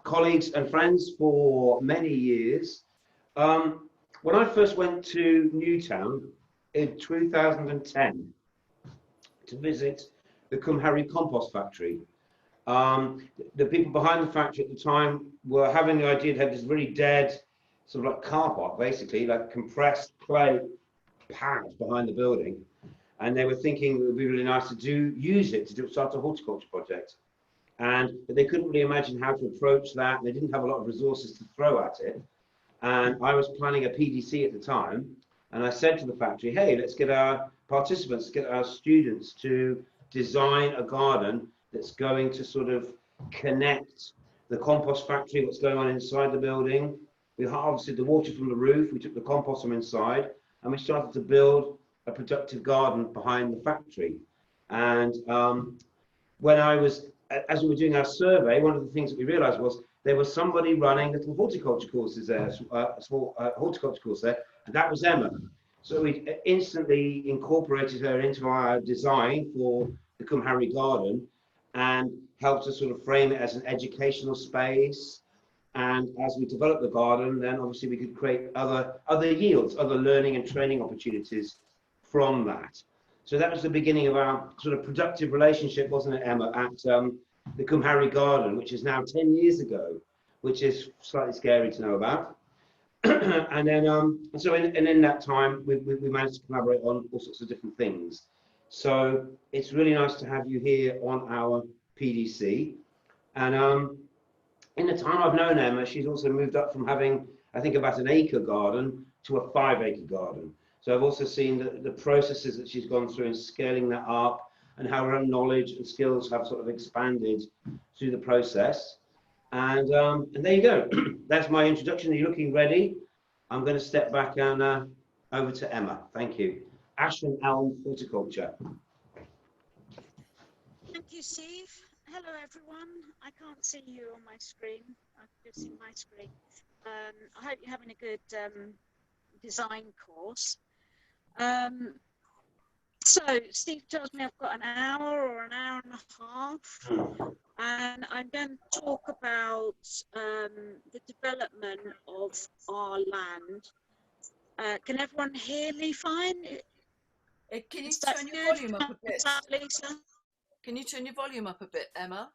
colleagues and friends for many years. When I first went to Newtown in 2010 to visit the Cwmharry compost factory, the people behind the factory at the time were having the idea to have this really dead, sort of like car park, basically, like compressed clay pad behind the building. And they were thinking it would be really nice to use it to start a horticulture project. But they couldn't really imagine how to approach that. And they didn't have a lot of resources to throw at it. And I was planning a PDC at the time. And I said to the factory, hey, let's get our participants, get our students to design a garden that's going to sort of connect the compost factory, what's going on inside the building. We harvested the water from the roof, we took the compost from inside, and we started to build a productive garden behind the factory. And as we were doing our survey, one of the things that we realized was there was somebody running little horticulture courses there, a small horticulture course there, and that was Emma. So we instantly incorporated her into our design for the Cwmharry garden and helped us sort of frame it as an educational space. And as we developed the garden, then obviously we could create other yields, other learning and training opportunities from that. So that was the beginning of our sort of productive relationship, wasn't it, Emma, at the Cwmharry garden, which is now 10 years ago, which is slightly scary to know about. And then, in that time, we managed to collaborate on all sorts of different things. So it's really nice to have you here on our PDC. And in the time I've known Emma, she's also moved up from having, I think, about an acre garden to a 5-acre garden. So I've also seen the processes that she's gone through in scaling that up and how her knowledge and skills have sort of expanded through the process. And there you go. That's my introduction. Are you looking ready? I'm going to step back and over to Emma. Thank you. Ash and Elm Horticulture. Thank you, Steve. Hello, everyone. I can't see you on my screen. I can just see my screen. I hope you're having a good design course. So Steve tells me I've got an hour or an hour and a half, and I'm going to talk about the development of our land. Can everyone hear me fine? Can you turn your volume up a bit? Lisa? Can you turn your volume up a bit, Emma?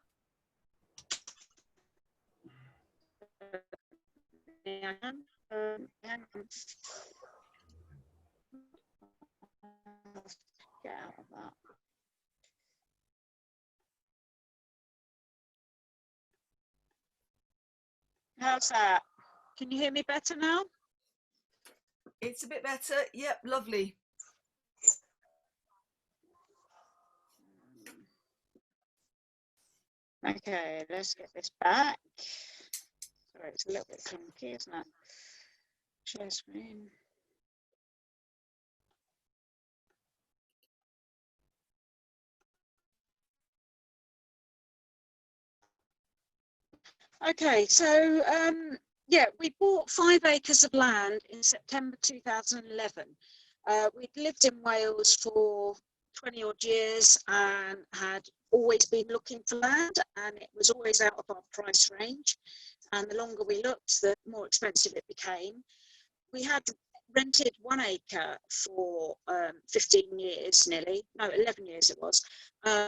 Get out of that. How's that? Can you hear me better now? It's a bit better. Yep, lovely. Okay, let's get this back. Sorry, it's a little bit clunky, isn't it? Share screen. Okay, so yeah, we bought 5 acres of land in September 2011. We'd lived in Wales for 20 odd years and had always been looking for land, and it was always out of our price range. And the longer we looked, the more expensive it became. We had rented 1 acre for 15 years nearly, no, 11 years it was. And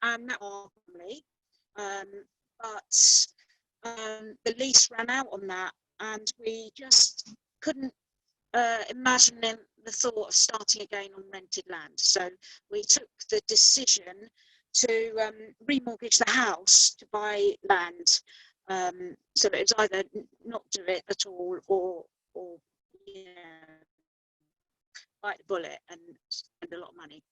that was family. But the lease ran out on that, and we just couldn't imagine the thought of starting again on rented land. So we took the decision to remortgage the house to buy land. So it was either not do it at all or you know, bite the bullet and spend a lot of money.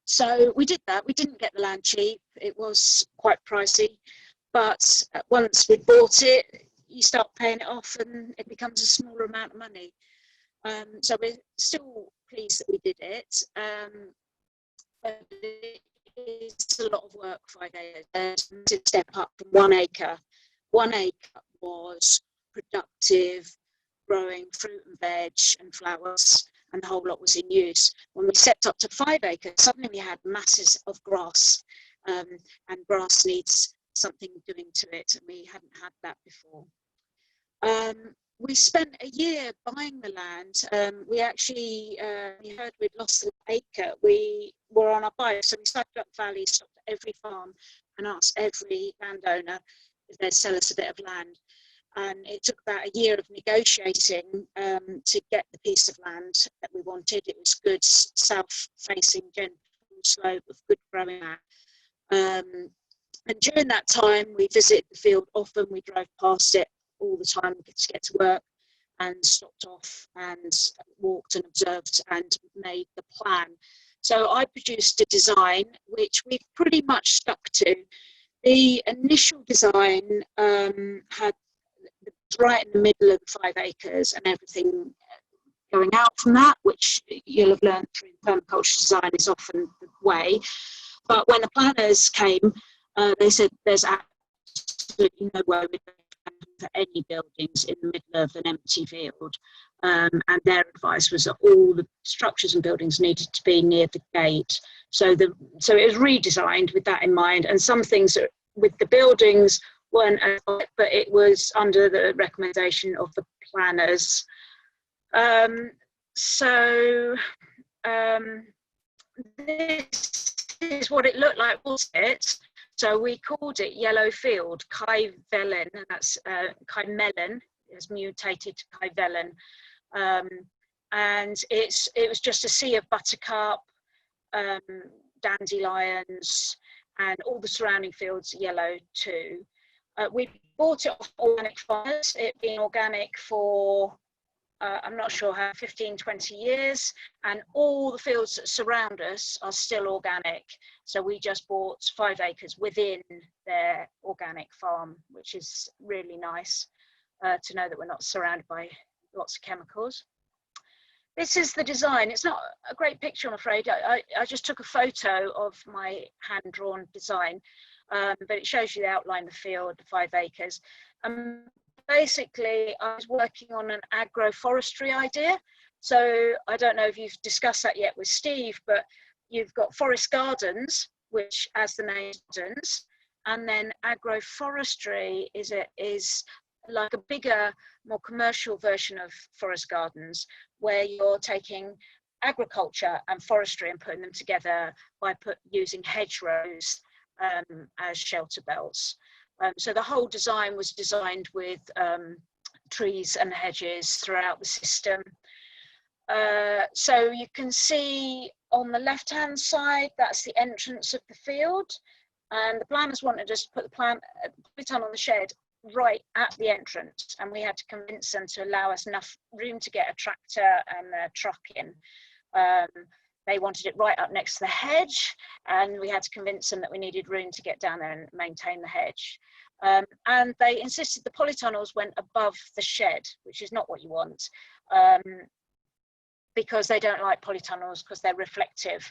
So we did that. We didn't get the land cheap. It was quite pricey, but once we bought it, you start paying it off and it becomes a smaller amount of money. So we're still pleased that we did it. But it's a lot of work, 5 acres, to step up from 1 acre. 1 acre was productive, growing fruit and veg and flowers, and the whole lot was in use. When we stepped up to 5 acres, suddenly we had masses of grass, and grass needs something doing to it, and we hadn't had that before. We spent a year buying the land. We actually, we heard we'd lost an acre. We were on our bike, so we cycled up the valley, stopped at every farm and asked every landowner if they'd sell us a bit of land. And it took about a year of negotiating to get the piece of land that we wanted. It was good, south-facing, gentle slope of good growing land. And during that time, we visited the field often. We drove past it all the time to get to work, and stopped off and walked and observed and made the plan. So I produced a design which we've pretty much stuck to. The initial design had right in the middle of the 5 acres and everything going out from that, which you'll have learned through permaculture design is often the way. But when the planners came, they said there's absolutely no way we're for any buildings in the middle of an empty field, and their advice was that all the structures and buildings needed to be near the gate. So it was redesigned with that in mind, and some things with the buildings weren't, but it was under the recommendation of the planners. This is what it looked like, was it? So we called it Yellow Field, Kai Velen, and that's Kai Melon, has mutated to Kai Velen. And it was just a sea of buttercup, dandelions, and all the surrounding fields yellow too. We bought it off organic farmers, it being organic for, I'm not sure how, 15, 20 years, and all the fields that surround us are still organic. So we just bought 5 acres within their organic farm, which is really nice to know that we're not surrounded by lots of chemicals. This is the design. It's not a great picture, I'm afraid. I just took a photo of my hand-drawn design, but it shows you the outline of the field, the 5 acres. Basically, I was working on an agroforestry idea. So I don't know if you've discussed that yet with Steve, but you've got forest gardens, which, as the name gardens, and then agroforestry is like a bigger, more commercial version of forest gardens, where you're taking agriculture and forestry and putting them together by using hedgerows as shelter belts. So the whole design was designed with trees and hedges throughout the system. So you can see on the left-hand side, that's the entrance of the field. And the planners wanted us to put the plant on the shed right at the entrance. And we had to convince them to allow us enough room to get a tractor and a truck in. They wanted it right up next to the hedge, and we had to convince them that we needed room to get down there and maintain the hedge. And they insisted the polytunnels went above the shed, which is not what you want, because they don't like polytunnels because they're reflective.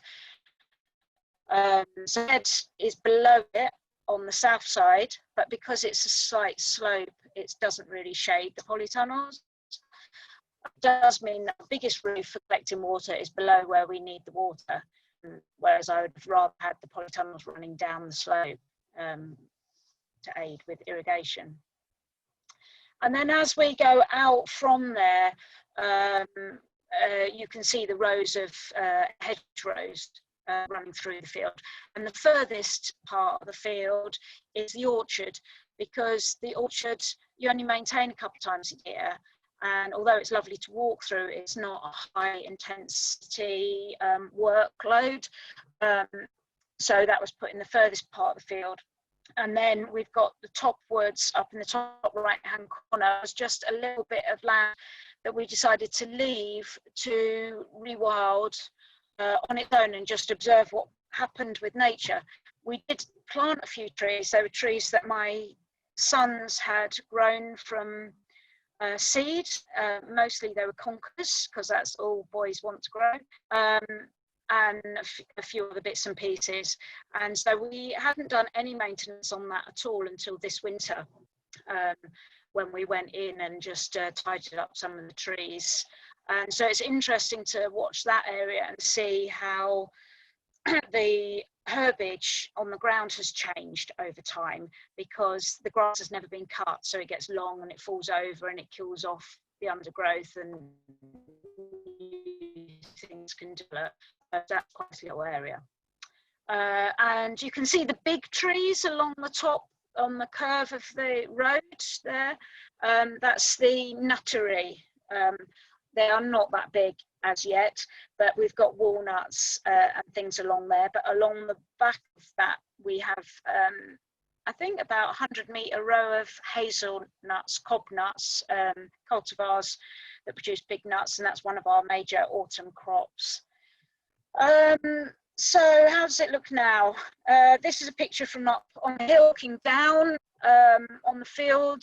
So the shed is below it on the south side, but because it's a slight slope, it doesn't really shade the polytunnels. It does mean that the biggest roof for collecting water is below where we need the water, whereas I would have rather had the polytunnels running down the slope to aid with irrigation. And then as we go out from there, you can see the rows of hedgerows running through the field. And the furthest part of the field is the orchard, because the orchard you only maintain a couple of times a year. And although it's lovely to walk through, it's not a high intensity workload. So that was put in the furthest part of the field. And then we've got the top woods up in the top right hand corner. It's just a little bit of land that we decided to leave to rewild on its own and just observe what happened with nature. We did plant a few trees. They were trees that my sons had grown from seed. Mostly they were conkers, because that's all boys want to grow, and a few other bits and pieces. And so we hadn't done any maintenance on that at all until this winter, when we went in and just tidied up some of the trees. And so it's interesting to watch that area and see how the herbage on the ground has changed over time because the grass has never been cut, so it gets long and it falls over and it kills off the undergrowth and things can develop. That's quite a little area. And you can see the big trees along the top on the curve of the road there. That's the nuttery. They are not that big as yet, but we've got walnuts and things along there. But along the back of that, we have, I think, about 100-metre row of hazelnuts, cob nuts, cultivars that produce big nuts, and that's one of our major autumn crops. So how does it look now? This is a picture from up on the hill, looking down on the field.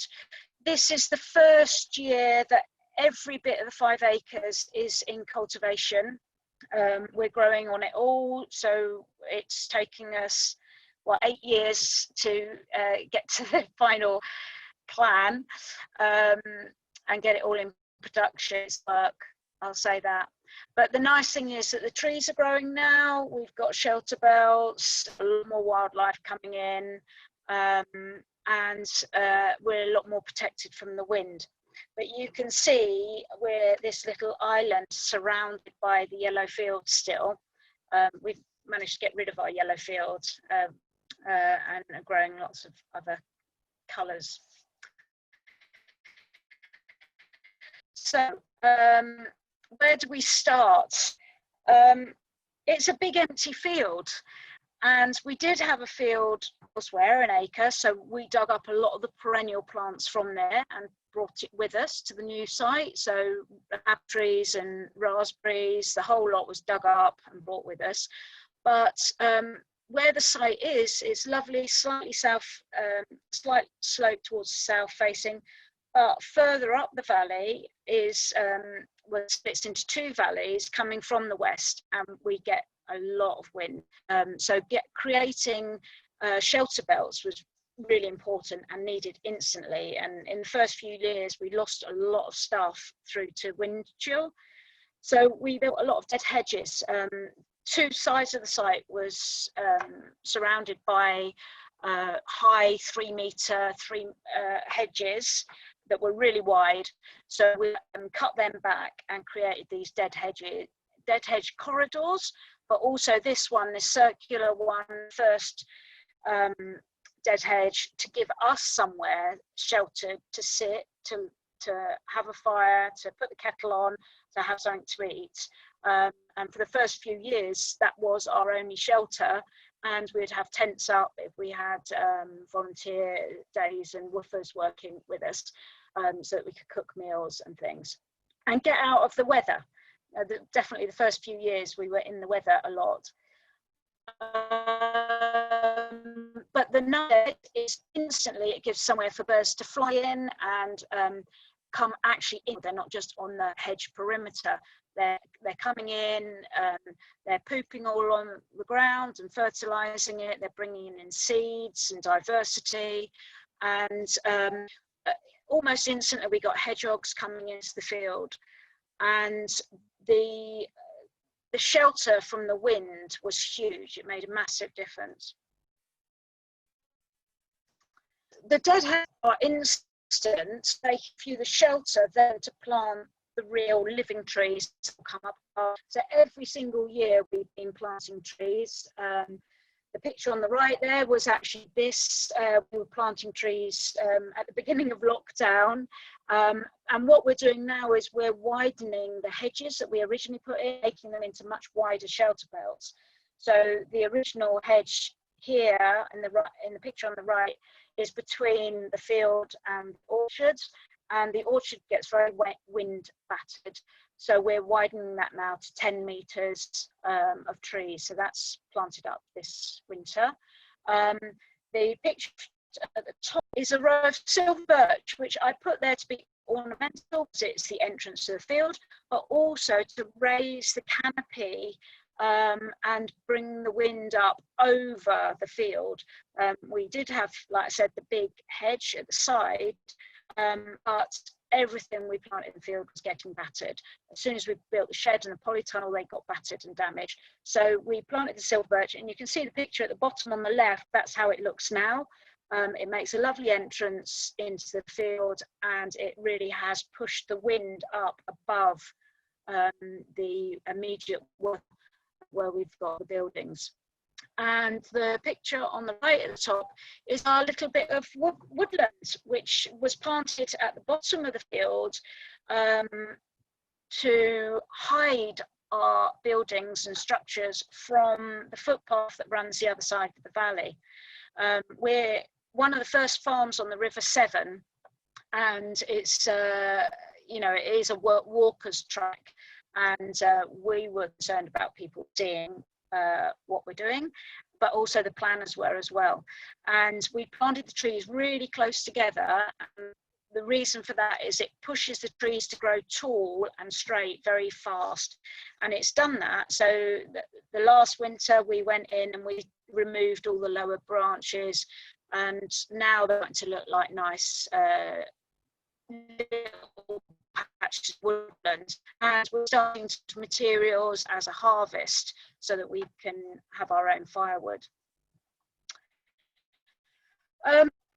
This is the first year that every bit of the 5 acres is in cultivation. We're growing on it all, so it's taking us, well, 8 years to get to the final plan and get it all in production. It's work, I'll say that. But the nice thing is that the trees are growing now. We've got shelter belts, a lot more wildlife coming in, and we're a lot more protected from the wind. But you can see we're this little island surrounded by the yellow field still. We've managed to get rid of our yellow field and are growing lots of other colours. So where do we start? It's a big empty field, and we did have a field elsewhere, an acre, so we dug up a lot of the perennial plants from there and brought it with us to the new site. So apple trees and raspberries, the whole lot was dug up and brought with us. But where the site is, it's lovely, slightly south, slight slope towards the south facing. But further up the valley is well, it splits into 2 valleys coming from the west, and we get a lot of wind. So creating shelter belts was really important and needed instantly. And in the first few years, we lost a lot of stuff through to wind chill. So we built a lot of dead hedges. 2 sides of the site was surrounded by high 3-metre hedges that were really wide. So we cut them back and created these dead hedge corridors. But also this one, this circular one, first dead hedge, to give us somewhere sheltered to sit, to have a fire, to put the kettle on, to have something to eat. And for the first few years, that was our only shelter. And we'd have tents up if we had volunteer days and woofers working with us, so that we could cook meals and things and get out of the weather. Definitely the first few years we were in the weather a lot. But the night is instantly, it gives somewhere for birds to fly in and come actually in. They're not just on the hedge perimeter. They're coming in, they're pooping all on the ground and fertilizing it. They're bringing in seeds and diversity, and almost instantly we got hedgehogs coming into the field. And the shelter from the wind was huge. It made a massive difference. The dead hedges are instant. They give you the shelter then to plant the real living trees that will come up. So every single year we've been planting trees. The picture on the right there was actually this. We were planting trees at the beginning of lockdown. And what we're doing now is we're widening the hedges that we originally put in, making them into much wider shelter belts. So the original hedge here in the picture on the right is between the field and the orchard, and the orchard gets very wind battered. So we're widening that now to 10 metres of trees. So that's planted up this winter. The picture at the top is a row of silver birch, which I put there to be ornamental because it's the entrance to the field, but also to raise the canopy and bring the wind up over the field. We did have, like I said, the big hedge at the side, but everything we planted in the field was getting battered. As soon as we built the shed and the polytunnel, they got battered and damaged. So we planted the silver birch, and you can see the picture at the bottom on the left. That's how it looks now. It makes a lovely entrance into the field, and it really has pushed the wind up above the immediate where we've got the buildings. And the picture on the right at the top is our little bit of woodland, which was planted at the bottom of the field to hide our buildings and structures from the footpath that runs the other side of the valley. We're one of the first farms on the River Severn, and it's you know, it is a walker's track, and we were concerned about people seeing what we're doing, but also the planners were as well. And we planted the trees really close together, and the reason for that is it pushes the trees to grow tall and straight very fast, and it's done that. So the last winter we went in and we removed all the lower branches, and now they're going to look like nice little patches of woodland, and we're starting to materials as a harvest so that we can have our own firewood.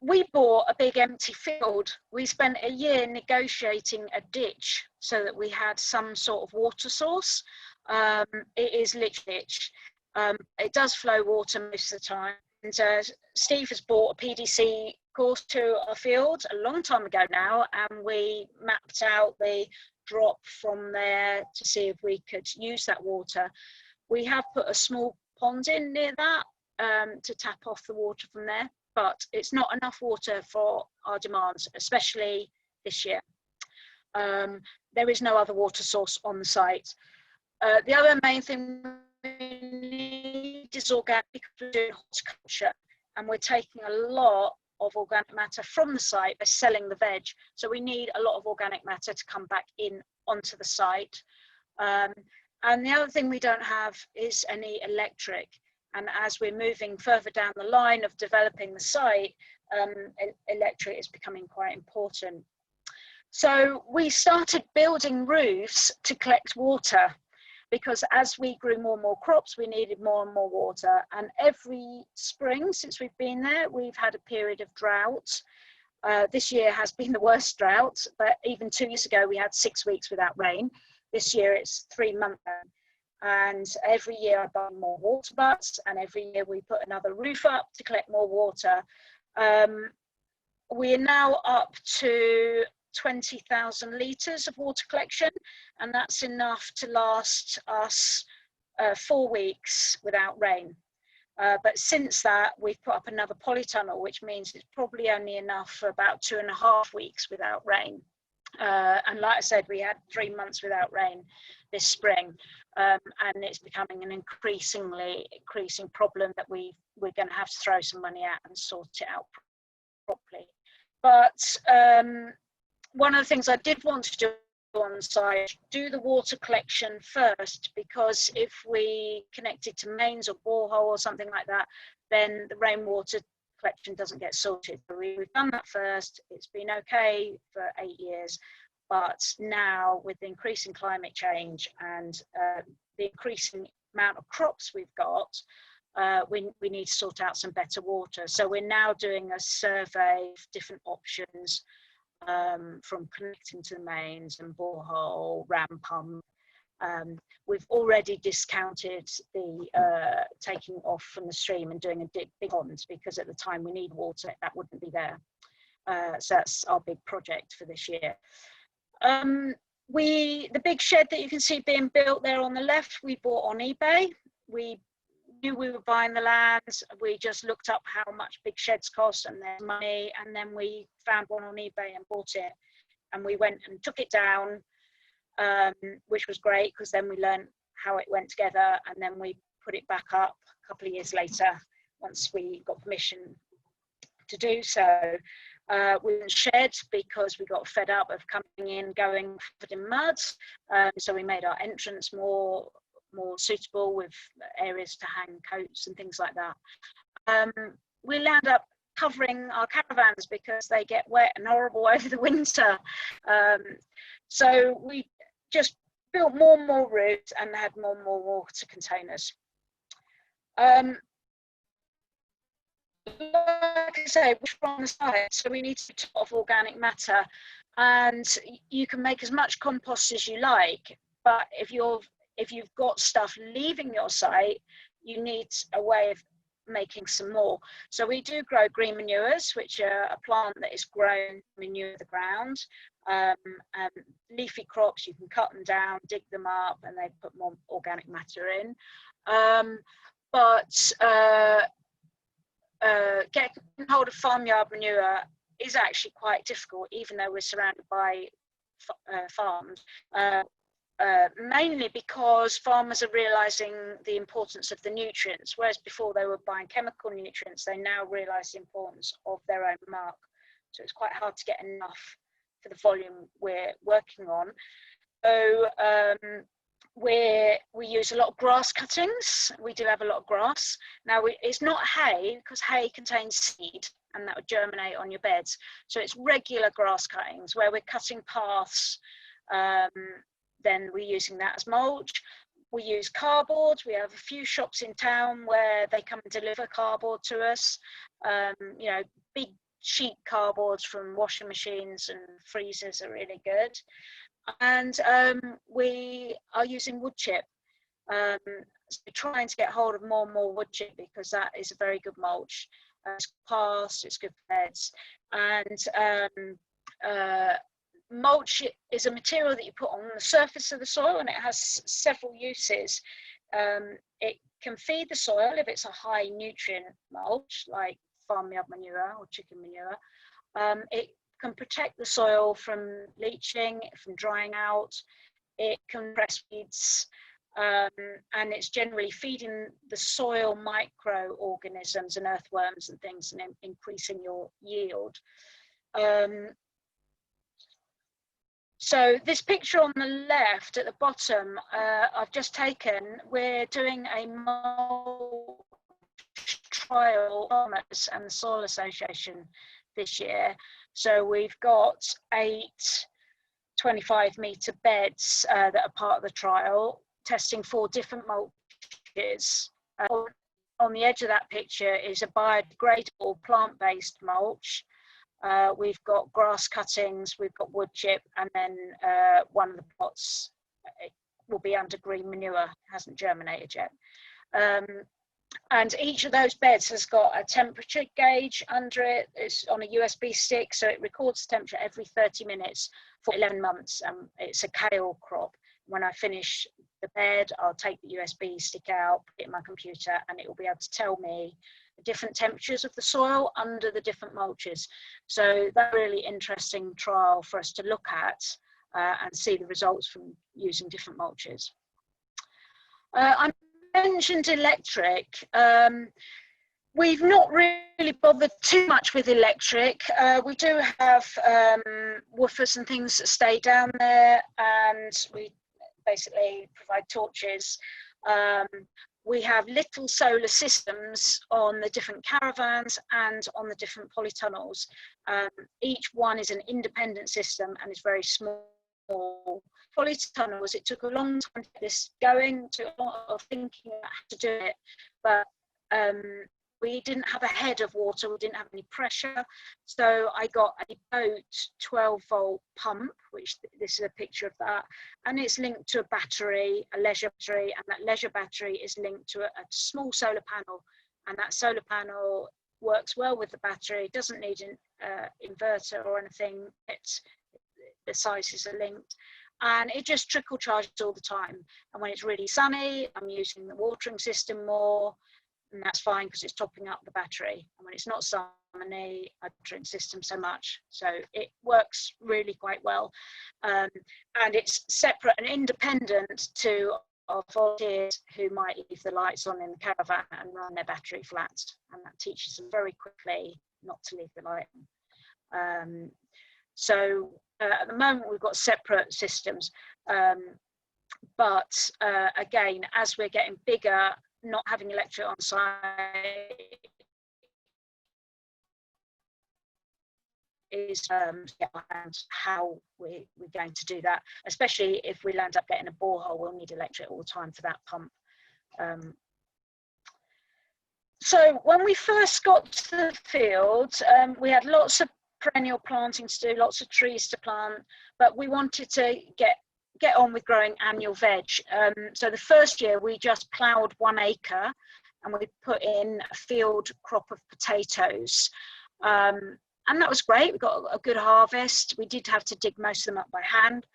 We bought a big empty field. We spent a year negotiating a ditch so that we had some sort of water source. It is literally it does flow water most of the time. And Steve has bought a PDC course to our field a long time ago now, and we mapped out the drop from there to see if we could use that water. We have put a small pond in near that to tap off the water from there, but it's not enough water for our demands, especially this year. There is no other water source on the site. The other main thing we need is organic, because we're doing horticulture, and we're taking a lot of organic matter from the site by selling the veg. So we need a lot of organic matter to come back in onto the site. And the other thing we don't have is any electric. And as we're moving further down the line of developing the site, electric is becoming quite important. So we started building roofs to collect water, because as we grew more and more crops, we needed more and more water. And every spring since we've been there, we've had a period of drought. This year has been the worst drought, but even 2 years ago, we had 6 weeks without rain. This year it's 3 months. And every year I buy more water butts, and every year we put another roof up to collect more water. We are now up to 20,000 litres of water collection, and that's enough to last us 4 weeks without rain. But since that, we've put up another polytunnel, which means it's probably only enough for about 2.5 weeks without rain. And like I said, we had 3 months without rain this spring, and it's becoming an increasing problem that we're going to have to throw some money at and sort it out properly. But one of the things I did want to do on site, do the water collection first, because if we connected to mains or borehole or something like that, then the rainwater collection doesn't get sorted. We've done that first. It's been okay for 8 years, but now with the increasing climate change and the increasing amount of crops we've got, we need to sort out some better water. So we're now doing a survey of different options, from connecting to the mains and borehole, ram pump. We've already discounted the taking off from the stream and doing a big pond, because at the time we need water, that wouldn't be there. So that's our big project for this year. The big shed that you can see being built there on the left, we bought on eBay. We knew we were buying the land. We just looked up how much big sheds cost and their money, and then we found one on eBay and bought it. And we went and took it down, which was great, because then we learned how it went together, and then we put it back up a couple of years later once we got permission to do so. We didn't shed because we got fed up of coming in, going covered in mud. So we made our entrance more suitable, with areas to hang coats and things like that. We'll end up covering our caravans because they get wet and horrible over the winter. So we just built more and more roofs and had more and more water containers. Like I say, we're on the site, so we need a lot of organic matter, and you can make as much compost as you like, but if you've got stuff leaving your site, you need a way of making some more. So we do grow green manures, which are a plant that is grown to manure the ground. Leafy crops, you can cut them down, dig them up, and they put more organic matter in. Getting hold of farmyard manure is actually quite difficult, even though we're surrounded by farms. Mainly because farmers are realising the importance of the nutrients, whereas before they were buying chemical nutrients, they now realise the importance of their own mark. So it's quite hard to get enough for the volume we're working on. So we use a lot of grass cuttings. We do have a lot of grass. Now it's not hay, because hay contains seed and that would germinate on your beds. So it's regular grass cuttings where we're cutting paths. Then we're using that as mulch. We use cardboard. We have a few shops in town where they come and deliver cardboard to us. You know, big sheet cardboards from washing machines and freezers are really good. And we are using wood chip. So trying to get hold of more and more wood chip, because that is a very good mulch. It's fast, it's good for beds. And mulch is a material that you put on the surface of the soil, and it has several uses. It can feed the soil if it's a high nutrient mulch, like farmyard manure or chicken manure. It can protect the soil from leaching, from drying out. It can press weeds, and it's generally feeding the soil microorganisms and earthworms and things, and increasing your yield. So this picture on the left at the bottom, I've just taken. We're doing a mulch trial farmers and the Soil Association this year. So we've got 8 25-metre beds that are part of the trial, testing 4 different mulches. On the edge of that picture is a biodegradable plant-based mulch. We've got grass cuttings, we've got wood chip, and then one of the pots will be under green manure. It hasn't germinated yet. And each of those beds has got a temperature gauge under it. It's on a USB stick, so it records the temperature every 30 minutes for 11 months. It's a kale crop. When I finish the bed, I'll take the USB stick out, put it in my computer, and it will be able to tell me the different temperatures of the soil under the different mulches. So that's a really interesting trial for us to look at and see the results from using different mulches. I mentioned electric. We've not really bothered too much with electric. We do have woofers and things that stay down there, and we basically provide torches. We have little solar systems on the different caravans and on the different polytunnels. Each one is an independent system and is very small. Polytunnels, it took a long time to get this going, took a lot of thinking about how to do it, but we didn't have a head of water, we didn't have any pressure. So I got a boat 12-volt pump, which this is a picture of that, and it's linked to a battery, a leisure battery, and that leisure battery is linked to a small solar panel, and that solar panel works well with the battery, doesn't need an inverter or anything. The sizes are linked, and it just trickle charges all the time. And when it's really sunny, I'm using the watering system more, and that's fine because it's topping up the battery. And when it's not sunny, I drink system so much. So it works really quite well. And it's separate and independent to our volunteers who might leave the lights on in the caravan and run their battery flat. And that teaches them very quickly not to leave the light on. So at the moment we've got separate systems, but again, as we're getting bigger, not having electric on site get our hands how we're going to do that, especially if we end up getting a borehole. We'll need electric all the time for that pump. So when we first got to the field, we had lots of perennial planting to do, lots of trees to plant, but we wanted to get on with growing annual veg. So the first year we just ploughed 1 acre and we put in a field crop of potatoes. And that was great. We got a good harvest. We did have to dig most of them up by hand.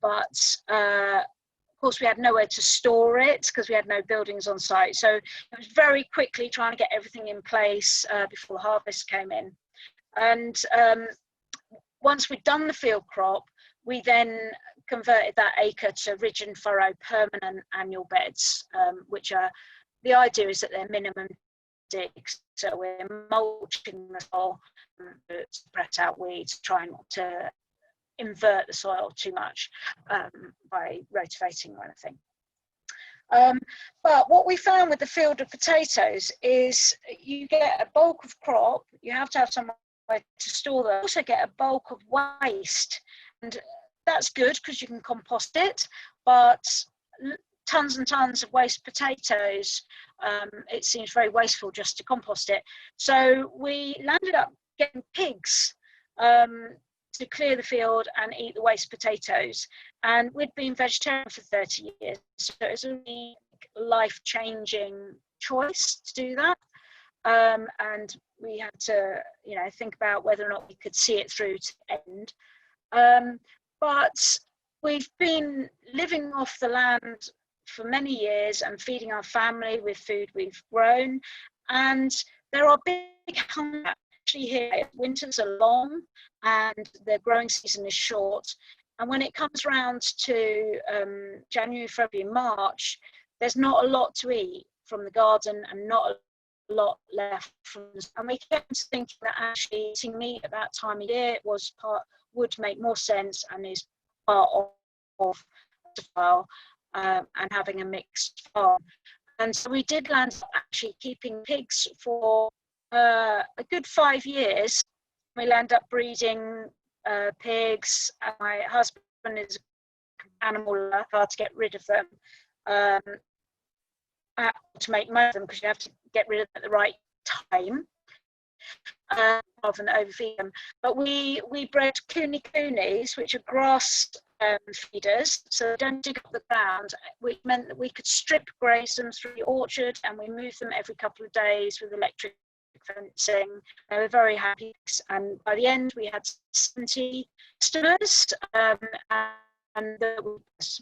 But of course we had nowhere to store it because we had no buildings on site. So it was very quickly trying to get everything in place before the harvest came in. And once we'd done the field crop, we then converted that acre to ridge and furrow permanent annual beds, which are, the idea is that they're minimum digs. So we're mulching the soil to suppress out weeds, trying not to invert the soil too much by rotivating or anything. But what we found with the field of potatoes is you get a bulk of crop, you have to have somewhere to store them. You also get a bulk of waste, and that's good because you can compost it, but tons and tons of waste potatoes, it seems very wasteful just to compost it. So we landed up getting pigs to clear the field and eat the waste potatoes. And we'd been vegetarian for 30 years, so it was a really life-changing choice to do that. And we had to, think about whether or not we could see it through to the end. But we've been living off the land for many years and feeding our family with food we've grown. And there are big hunger actually here. Winters are long and the growing season is short. And when it comes around to January, February, March, there's not a lot to eat from the garden and not a lot left from, and we kept thinking that actually eating meat at that time of year would make more sense and is part of the farm, and having a mixed farm. And so we did land up actually keeping pigs for a good 5 years. We land up breeding pigs, and my husband is an animal lover, hard to get rid of them, to make most of them, because you have to get rid of them at the right time, rather than overfeed them. But we bred coonies, which are grass feeders, so they don't dig up the ground, which meant that we could strip graze them through the orchard, and we moved them every couple of days with electric fencing. They were very happy, and by the end we had 70 customers,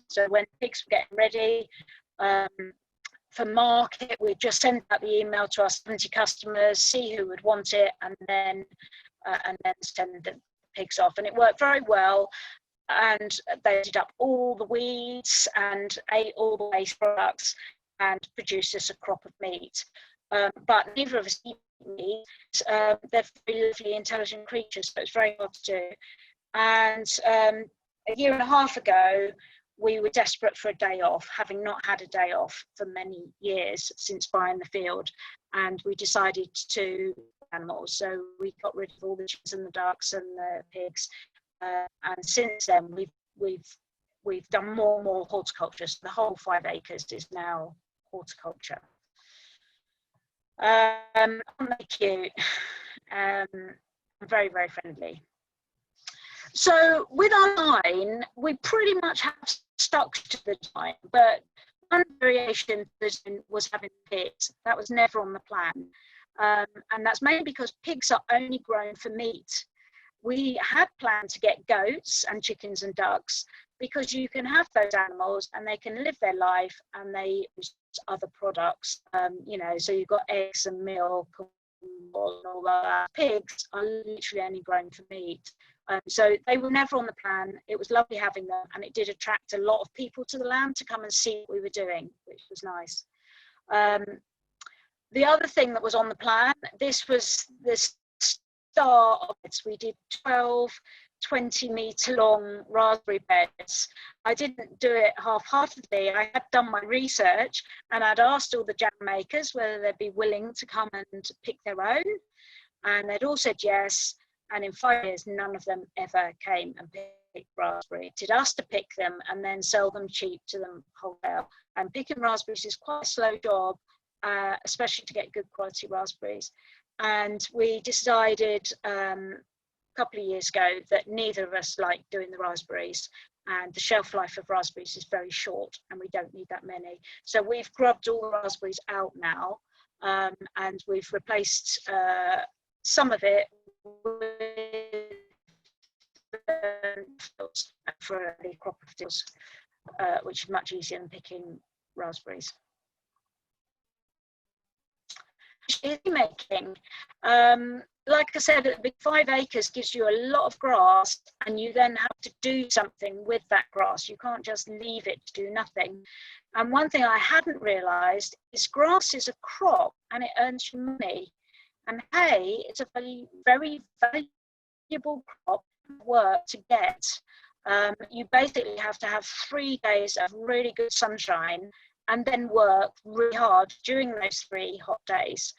so when pigs were getting ready for market, we just sent out the email to our 70 customers, see who would want it, and then send the pigs off. And it worked very well, and they did up all the weeds and ate all the waste products and produced us a crop of meat. But neither of us eat meat. They're very lovely, intelligent creatures, so it's very hard to do. And a year and a half ago, we were desperate for a day off, having not had a day off for many years since buying the field, and we decided to animals. So we got rid of all the chickens and the ducks and the pigs, and since then we've done more and more horticulture. So the whole 5 acres is now horticulture. I'm cute, very, very friendly. So with our line, we pretty much have stuck to the design, but one variation was having pigs. That was never on the plan. And that's mainly because pigs are only grown for meat. We had planned to get goats and chickens and ducks because you can have those animals and they can live their life and they use other products, so you've got eggs and milk and all that. Pigs are literally only grown for meat. So they were never on the plan. It was lovely having them, and it did attract a lot of people to the land to come and see what we were doing, which was nice. The other thing that was on the plan, this was the start of it. We did 12 20-meter long raspberry beds. I didn't do it half-heartedly. I had done my research and I'd asked all the jam makers whether they'd be willing to come and pick their own, and they'd all said yes. And in 5 years, none of them ever came and picked raspberries. Did us to pick them and then sell them cheap to them wholesale. And picking raspberries is quite a slow job, especially to get good quality raspberries. And we decided a couple of years ago that neither of us like doing the raspberries, and the shelf life of raspberries is very short and we don't need that many. So we've grubbed all the raspberries out now, and we've replaced some of it with for the crop of fields, which is much easier than picking raspberries. Making, like I said, 5 acres gives you a lot of grass, and you then have to do something with that grass. You can't just leave it to do nothing. And one thing I hadn't realised is grass is a crop and it earns you money. And hay is a very, very valuable crop work to get. You basically have to have 3 days of really good sunshine and then work really hard during those 3 hot days.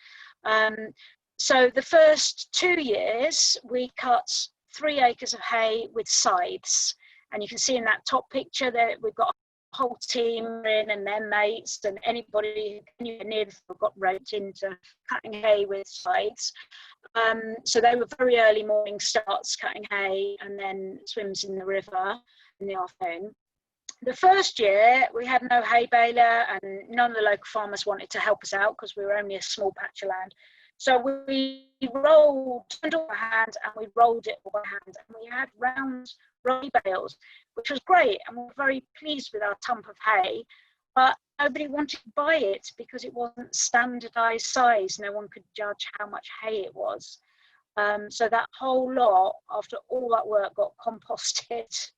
So the first 2 years, we cut 3 acres of hay with scythes. And you can see in that top picture that we've got a whole team in and their mates, and anybody who near the field got roped into cutting hay with scythes. So they were very early morning starts cutting hay and then swims in the river in the afternoon. The first year we had no hay baler, and none of the local farmers wanted to help us out because we were only a small patch of land. So we turned all by hand, and we rolled it all by hand, and we had round hay bales, which was great, and we were very pleased with our tump of hay. But nobody wanted to buy it because it wasn't standardized size. No one could judge how much hay it was. So that whole lot, after all that work, got composted.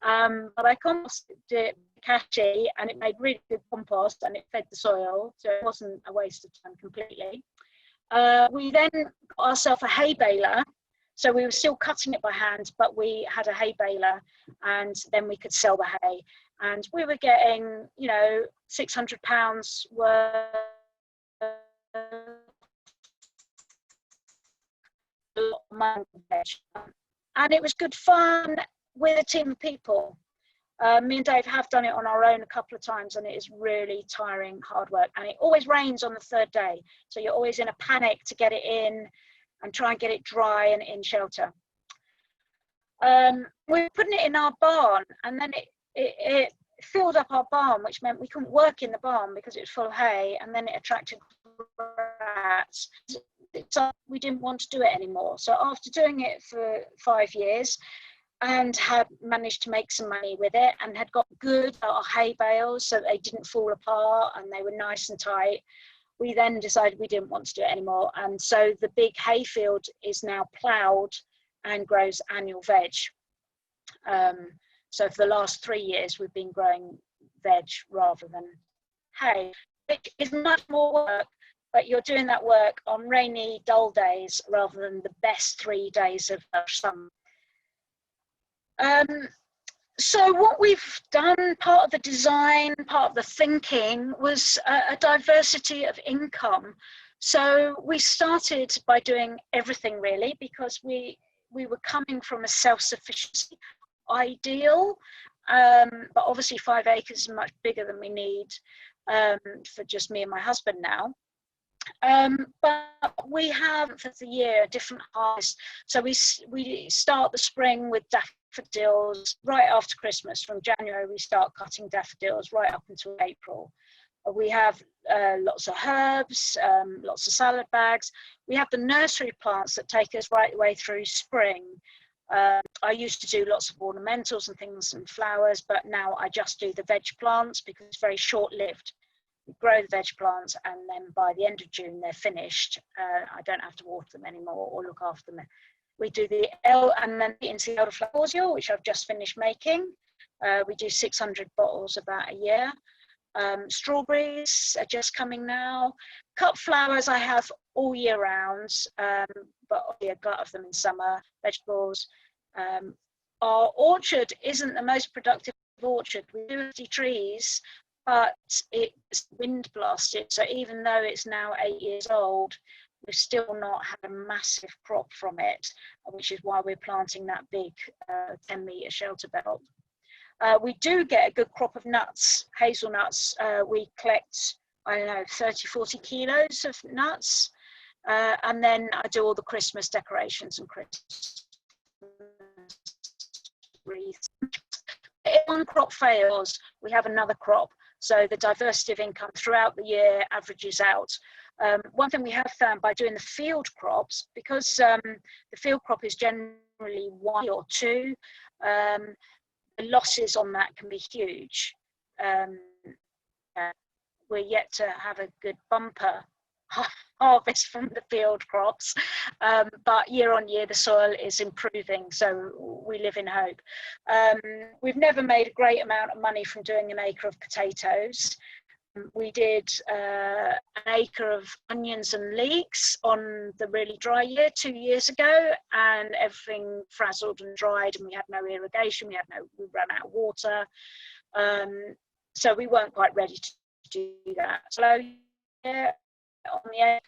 But I composted it cashy, and it made really good compost, and it fed the soil, so it wasn't a waste of time completely. We then got ourselves a hay baler, so we were still cutting it by hand, but we had a hay baler, and then we could sell the hay, and we were getting, you know, £600 worth of money, and it was good fun with a team of people. Me and Dave have done it on our own a couple of times, and it is really tiring, hard work. And it always rains on the 3rd day, so you're always in a panic to get it in and try and get it dry and in shelter. We were putting it in our barn, and then it filled up our barn, which meant we couldn't work in the barn because it was full of hay, and then it attracted rats. So we didn't want to do it anymore. So after doing it for 5 years, and had managed to make some money with it, and had got good at our hay bales so they didn't fall apart and they were nice and tight, we then decided we didn't want to do it anymore. And so the big hay field is now ploughed and grows annual veg. So for the last 3 years, we've been growing veg rather than hay. It is much more work, but you're doing that work on rainy, dull days rather than the best 3 days of summer. So what we've done, part of the design, part of the thinking, was a diversity of income. So we started by doing everything really, because we were coming from a self-sufficiency ideal, but obviously 5 acres is much bigger than we need for just me and my husband now. But we have for the year different harvests. So we start the spring with daffodils right after Christmas. From January we start cutting daffodils right up until April. We have lots of herbs, lots of salad bags. We have the nursery plants that take us right the way through spring. I used to do lots of ornamentals and things and flowers, but now I just do the veg plants because it's very short-lived. We grow the veg plants, and then by the end of June they're finished. I don't have to water them anymore or look after them. We do the and then into the elderflower cordial, which I've just finished making. We do 600 bottles of that a year. Strawberries are just coming now. Cut flowers I have all year round, but only a glut of them in summer. Vegetables. Our orchard isn't the most productive orchard. We do 50 trees, but it's wind blasted. So even though it's now 8 years old, we've still not had a massive crop from it, which is why we're planting that big 10-metre shelter belt. We do get a good crop of nuts, hazelnuts. We collect, I don't know, 30, 40 kilos of nuts. And then I do all the Christmas decorations and Christmas wreaths. If one crop fails, we have another crop. So the diversity of income throughout the year averages out. One thing we have found by doing the field crops, because the field crop is generally 1 or 2, the losses on that can be huge. We're yet to have a good bumper harvest from the field crops, but year on year the soil is improving, so we live in hope. We've never made a great amount of money from doing an acre of potatoes. We did an acre of onions and leeks on the really dry year 2 years ago, and everything frazzled and dried, and we had no irrigation, we ran out of water, so we weren't quite ready to do that. So yeah, on the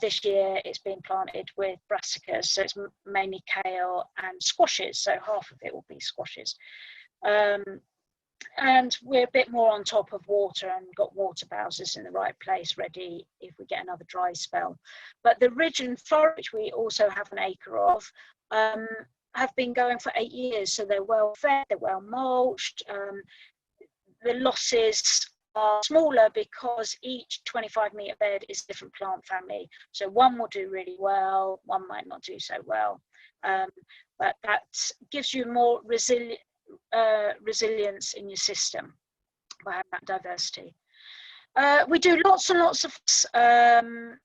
this year it's been planted with brassicas, so it's mainly kale and squashes, so half of it will be squashes. And we're a bit more on top of water and got water bowsers in the right place ready if we get another dry spell. But the ridge and forest, which we also have an acre of, have been going for 8 years, so they're well fed, they're well mulched. The losses are smaller because each 25-metre bed is a different plant family. So one will do really well, one might not do so well. But that gives you more resilience in your system by having that diversity. We do lots and lots of, and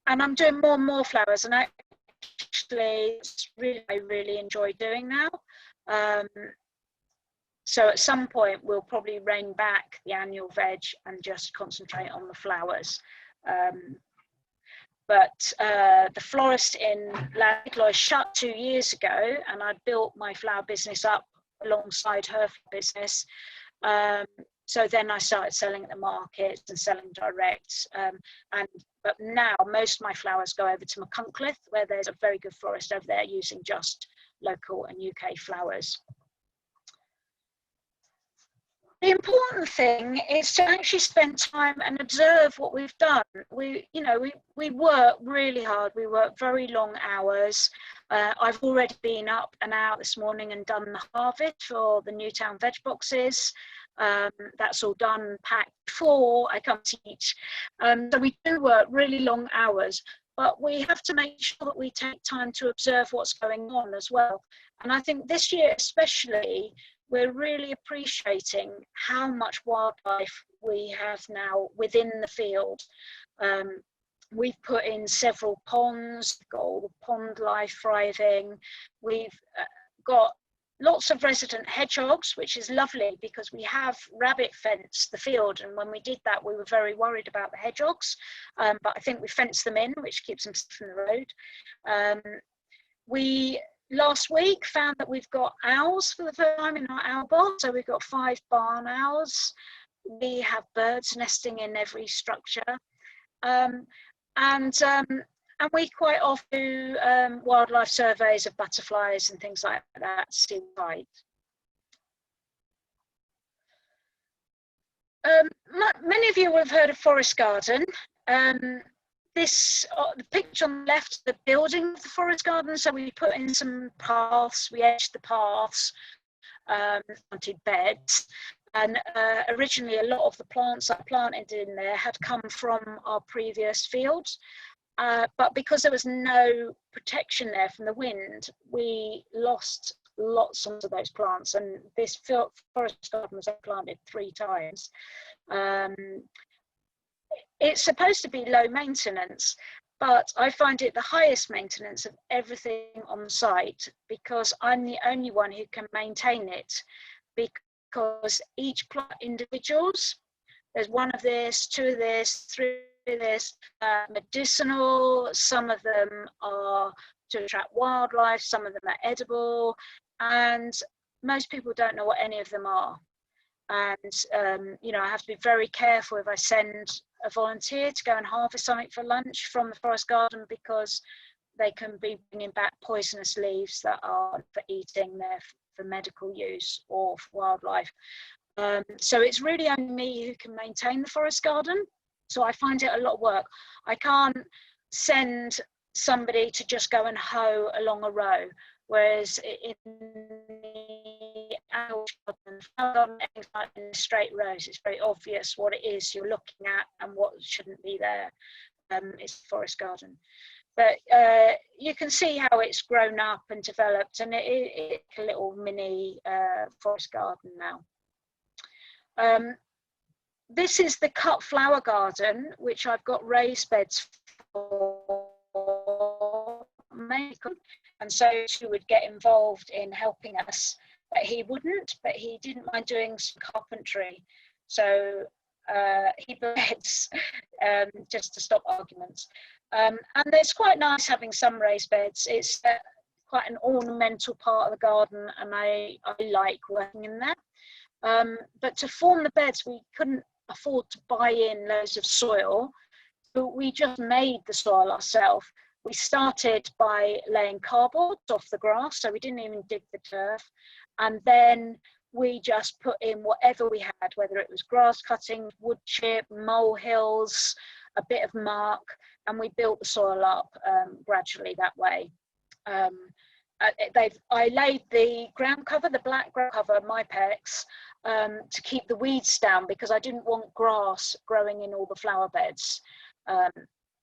I'm doing more and more flowers, and actually I really enjoy doing now. So at some point we'll probably rein back the annual veg and just concentrate on the flowers. But the florist in Ladloy shut 2 years ago, and I built my flower business up alongside her business. So then I started selling at the markets and selling direct. But now most of my flowers go over to Machynlleth, where there's a very good florist over there using just local and UK flowers. The important thing is to actually spend time and observe what we've done. We work really hard. We work very long hours. I've already been up and out this morning and done the harvest for the Newtown veg boxes. That's all done, packed before I come teach. So we do work really long hours, but we have to make sure that we take time to observe what's going on as well. And I think this year especially, we're really appreciating how much wildlife we have now within the field. We've put in several ponds, got all the pond life thriving. We've got lots of resident hedgehogs, which is lovely because we have rabbit fenced the field. And when we did that, we were very worried about the hedgehogs, but I think we fenced them in, which keeps them from the road. We last week found that we've got owls for the first time in our owl box. So we've got 5 barn owls. We have birds nesting in every structure. And we quite often do wildlife surveys of butterflies and things like that, see right. Many of you will have heard of Forest Garden. The picture on the left, the building of the forest garden. So we put in some paths, we edged the paths, planted beds. And originally a lot of the plants I planted in there had come from our previous fields. But because there was no protection there from the wind, we lost lots of those plants. And this forest garden was planted 3 times. It's supposed to be low maintenance, but I find it the highest maintenance of everything on site because I'm the only one who can maintain it, because each plant individuals, there's 1 of this, 2 of this, 3 of this, medicinal, some of them are to attract wildlife, some of them are edible, and most people don't know what any of them are. And you know, I have to be very careful if I send a volunteer to go and harvest something for lunch from the forest garden, because they can be bringing back poisonous leaves that are for eating, there for medical use or for wildlife. So it's really only me who can maintain the forest garden. So I find it a lot of work. I can't send somebody to just go and hoe along a row, whereas in the garden, in straight rows, it's very obvious what it is you're looking at and what shouldn't be there. It's a forest garden. But you can see how it's grown up and developed, and it's a little mini forest garden now. This is the cut flower garden, which I've got raised beds for, and so he would get involved in helping us, but he wouldn't, but he didn't mind doing some carpentry. So he beds just to stop arguments. And it's quite nice having some raised beds. It's quite an ornamental part of the garden, and I like working in there. But to form the beds, we couldn't afford to buy in loads of soil, so we just made the soil ourselves. We started by laying cardboard off the grass, so we didn't even dig the turf, and then we just put in whatever we had, whether it was grass cutting, wood chip, molehills, a bit of muck, and we built the soil up gradually that way. I laid the ground cover, the black ground cover, Mypex, to keep the weeds down, because I didn't want grass growing in all the flower beds.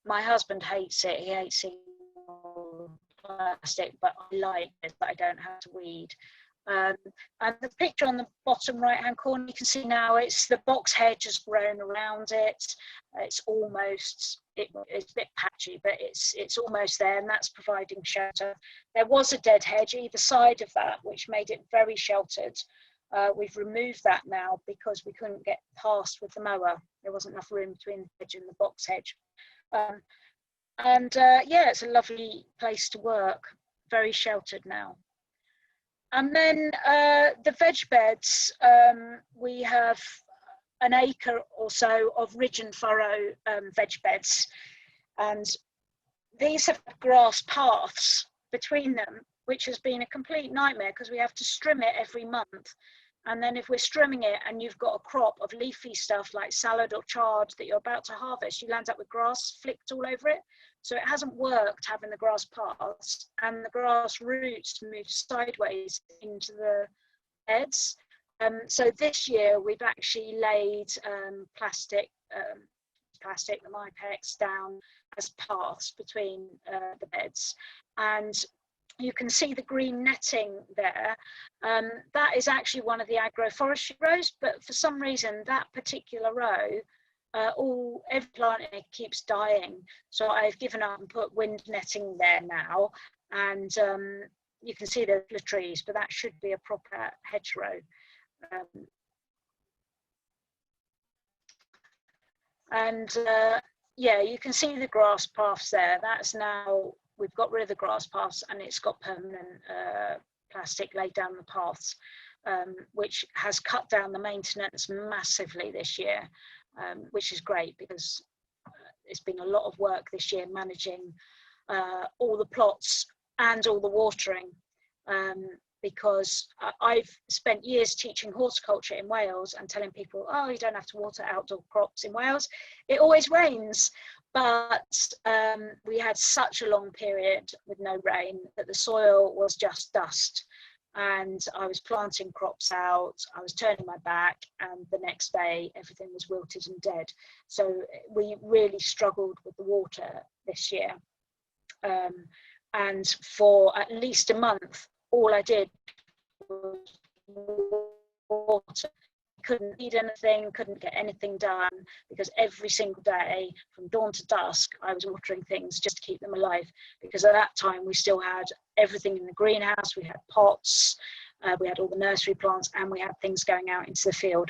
My husband hates it. He hates it plastic, but I like it, that I don't have to weed. And the picture on the bottom right hand corner, you can see now it's the box hedge has grown around it. It's almost, it's a bit patchy, but it's almost there, and that's providing shelter. There was a dead hedge either side of that, which made it very sheltered. We've removed that now because we couldn't get past with the mower. There wasn't enough room between the hedge and the box hedge. Yeah, it's a lovely place to work, very sheltered now. And then the veg beds, we have an acre or so of ridge and furrow veg beds, and these have grass paths between them, which has been a complete nightmare because we have to trim it every month. And then if we're trimming it and you've got a crop of leafy stuff like salad or chard that you're about to harvest, you land up with grass flicked all over it. So it hasn't worked having the grass paths, and the grass roots move sideways into the beds. So this year we've actually laid plastic, the Mypex, down as paths between the beds. And you can see the green netting there. That is actually one of the agroforestry rows, but for some reason that particular row, every plant in it keeps dying. So I've given up and put wind netting there now, and you can see the trees, but that should be a proper hedgerow. Yeah, you can see the grass paths there. That's now, we've got rid of the grass paths, and it's got permanent plastic laid down the paths, which has cut down the maintenance massively this year, which is great, because it's been a lot of work this year managing all the plots and all the watering, because I've spent years teaching horticulture in Wales and telling people, oh, you don't have to water outdoor crops in Wales. It always rains. But we had such a long period with no rain that the soil was just dust, and I was planting crops out, I was turning my back, and the next day everything was wilted and dead. So we really struggled with the water this year, and for at least a month all I did was water. Couldn't eat anything, couldn't get anything done, because every single day from dawn to dusk I was watering things just to keep them alive, because at that time we still had everything in the greenhouse. We had pots, we had all the nursery plants, and we had things going out into the field.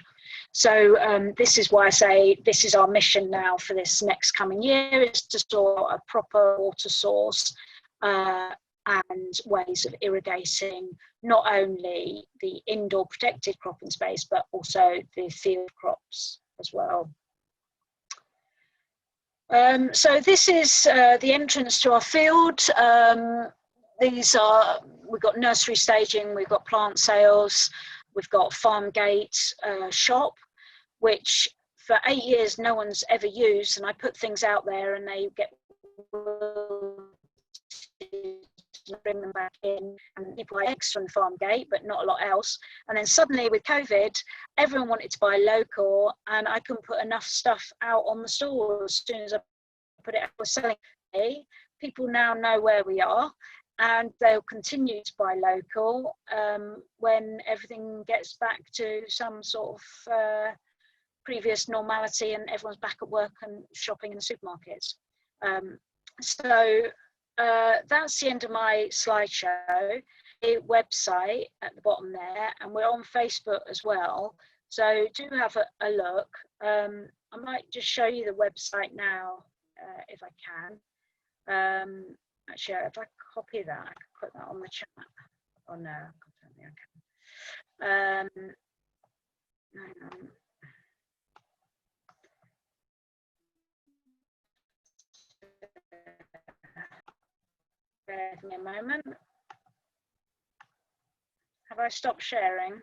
So this is why I say this is our mission now for this next coming year, is to store a proper water source, and and ways of irrigating not only the indoor protected cropping space, but also the field crops as well. So this is the entrance to our field. We've got nursery staging, we've got plant sales, we've got farm gate shop, which for 8 years no one's ever used, and I put things out there and they get bring them back in, and people buy eggs from the farm gate but not a lot else. And then suddenly with COVID, everyone wanted to buy local, and I couldn't put enough stuff out on the store. As soon as I put it out for selling, people now know where we are, and they'll continue to buy local when everything gets back to some sort of previous normality and everyone's back at work and shopping in the supermarkets. So that's the end of my slideshow. A website at the bottom there, and we're on Facebook as well, so do have a look. I might just show you the website now if I can. Actually, if I copy that, I can put that on the chat. Oh no, I can. Hang on. Bear with me a moment. Have I stopped sharing?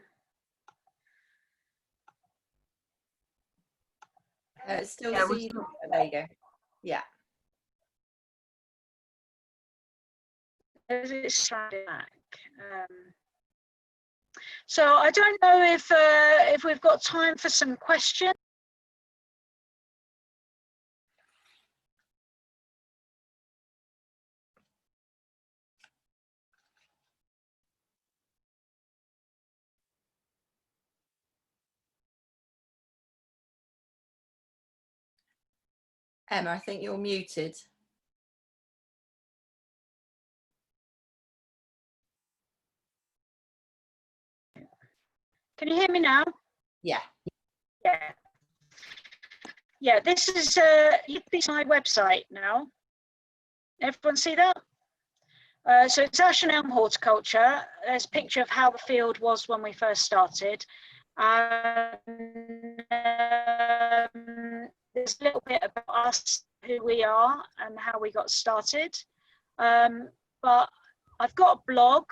It's still there you go. Yeah. It's back. So I don't know if we've got time for some questions. Emma, I think you're muted. Can you hear me now? Yeah. Yeah. Yeah, this is my website now. Everyone see that? So it's Ashen Elm Horticulture. There's a picture of how the field was when we first started. There's a little bit about us, who we are and how we got started. But I've got a blog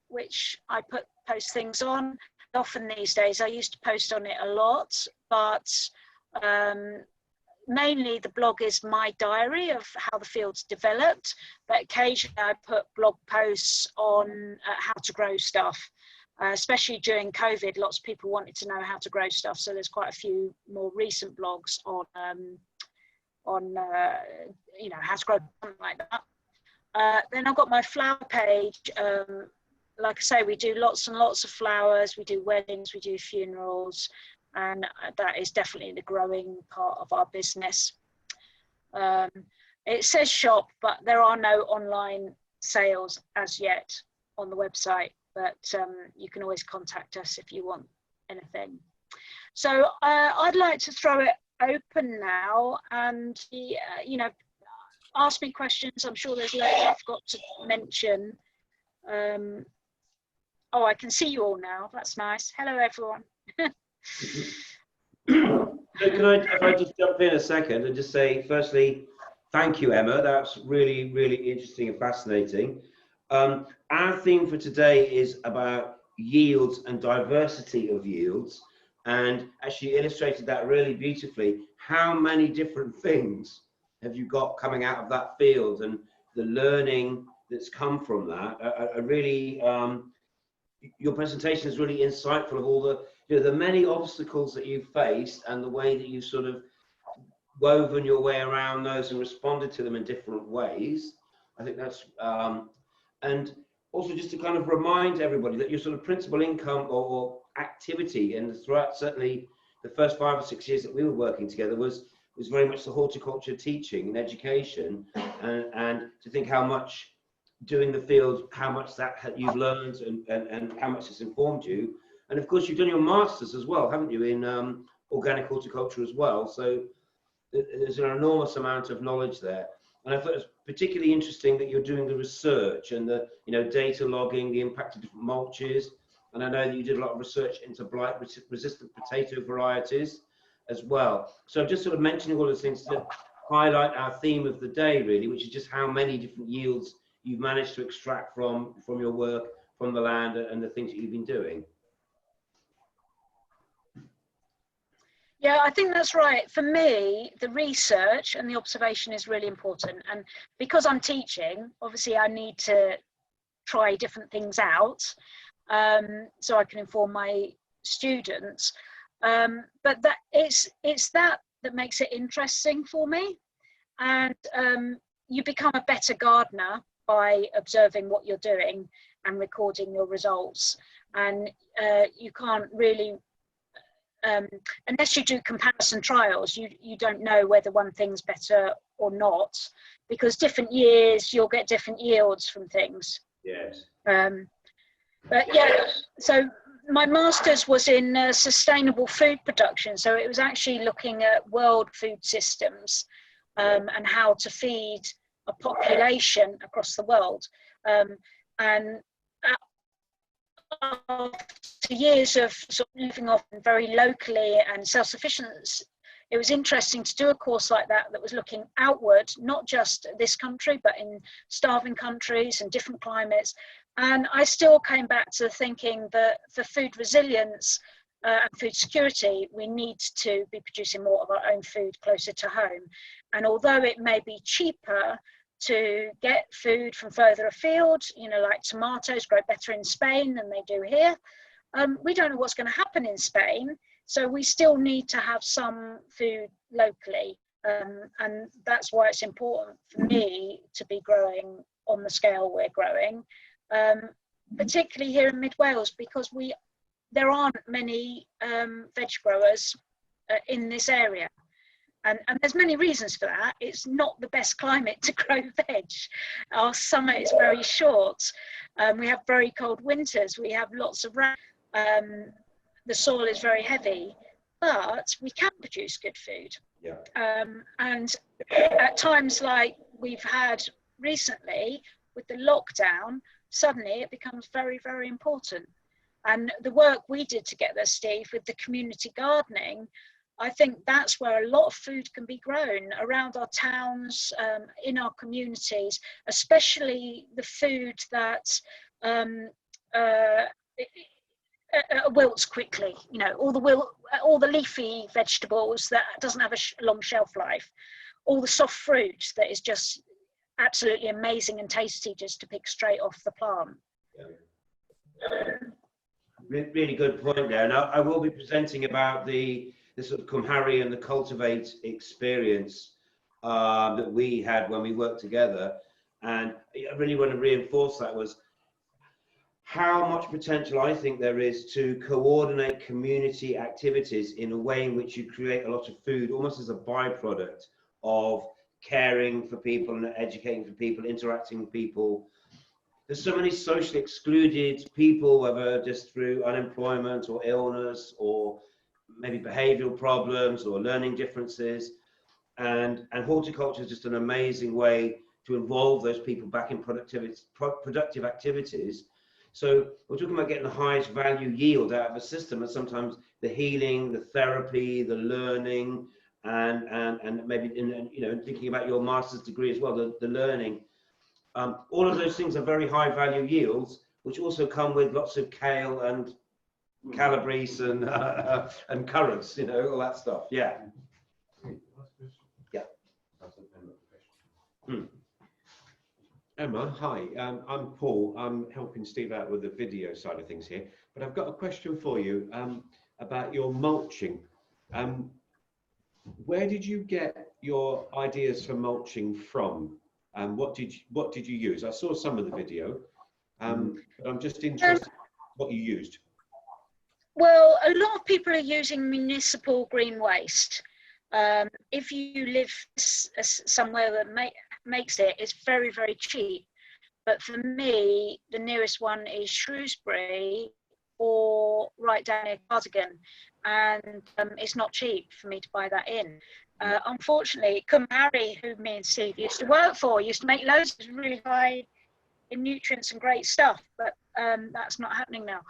which I post things on. Often these days, I used to post on it a lot, but mainly the blog is my diary of how the field's developed, but occasionally I put blog posts on how to grow stuff. Especially during COVID, lots of people wanted to know how to grow stuff, so there's quite a few more recent blogs on you know, how to grow something like that. Then I've got my flower page. Like I say, we do lots and lots of flowers. We do weddings, we do funerals, and that is definitely the growing part of our business. It says shop, but there are no online sales as yet on the website. But you can always contact us if you want anything. So I'd like to throw it open now, and you know, ask me questions. I'm sure there's loads I've got to mention. Oh, I can see you all now. That's nice. Hello, everyone. If I just jump in a second and just say, firstly, thank you, Emma. That's really, really interesting and fascinating. Our theme for today is about yields and diversity of yields, and actually illustrated that really beautifully. How many different things have you got coming out of that field, and the learning that's come from that? Your presentation is really insightful of all the, you know, the many obstacles that you've faced and the way that you've sort of woven your way around those and responded to them in different ways. I think that's and also just to kind of remind everybody that your sort of principal income or activity, and throughout certainly the first 5 or 6 years that we were working together, was very much the horticulture teaching and education, and to think how much doing the field, how much that you've learned and how much it's informed you. And of course you've done your masters as well, haven't you, in organic horticulture as well, so there's an enormous amount of knowledge there. And I thought it was particularly interesting that you're doing the research and the, you know, data logging, the impact of different mulches. And I know that you did a lot of research into blight resistant potato varieties as well. So I'm just sort of mentioning all those things to highlight our theme of the day, really, which is just how many different yields you've managed to extract from your work, from the land, and the things that you've been doing. Yeah, I think that's right. For me, the research and the observation is really important. And because I'm teaching, obviously I need to try different things out so I can inform my students. But that it's that makes it interesting for me. And you become a better gardener by observing what you're doing and recording your results. And you can't really, unless you do comparison trials, you don't know whether one thing's better or not, because different years you'll get different yields from things. Yes. But yeah, so my master's was in sustainable food production. So it was actually looking at world food systems and how to feed a population across the world. And after years of sort of living off very locally and self-sufficient, it was interesting to do a course like that was looking outward, not just this country, but in starving countries and different climates. And I still came back to thinking that for food resilience and food security, we need to be producing more of our own food closer to home. And although it may be cheaper to get food from further afield, you know, like tomatoes grow better in Spain than they do here, we don't know what's going to happen in Spain. So we still need to have some food locally. And that's why it's important for me to be growing on the scale we're growing, particularly here in Mid Wales, because there aren't many veg growers in this area. And there's many reasons for that. It's not the best climate to grow veg. Our summer is very short. We have very cold winters. We have lots of rain. The soil is very heavy, but we can produce good food. Yeah. And at times like we've had recently with the lockdown, suddenly it becomes very, very important. And the work we did together, Steve, with the community gardening, I think that's where a lot of food can be grown around our towns, in our communities, especially the food that wilts quickly. You know, all the leafy vegetables that doesn't have a long shelf life, all the soft fruit that is just absolutely amazing and tasty just to pick straight off the plant. Yeah. Really good point there. And I will be presenting about the sort of Cwmharri and the Cultivate experience that we had when we worked together. And I really want to reinforce that was how much potential I think there is to coordinate community activities in a way in which you create a lot of food almost as a byproduct of caring for people and educating for people, interacting with people. There's so many socially excluded people, whether just through unemployment or illness or maybe behavioral problems or learning differences. And horticulture is just an amazing way to involve those people back in productive activities. So we're talking about getting the highest value yield out of a system, and sometimes the healing, the therapy, the learning, and maybe you know, thinking about your master's degree as well, the learning. All of those things are very high value yields, which also come with lots of kale and calabrese and currants, you know, all that stuff. Yeah. Yeah. Emma, hi. I'm Paul. I'm helping Steve out with the video side of things here, but I've got a question for you about your mulching. Where did you get your ideas for mulching from? What did you use? I saw some of the video, but I'm just interested in what you used. Well, a lot of people are using municipal green waste. If you live somewhere that makes it, it's very, very cheap. But for me, the nearest one is Shrewsbury or right down near Cardigan. And it's not cheap for me to buy that in. unfortunately, couldn't marry who me and Steve used to work for. Used to make loads of really high in nutrients and great stuff, but that's not happening now.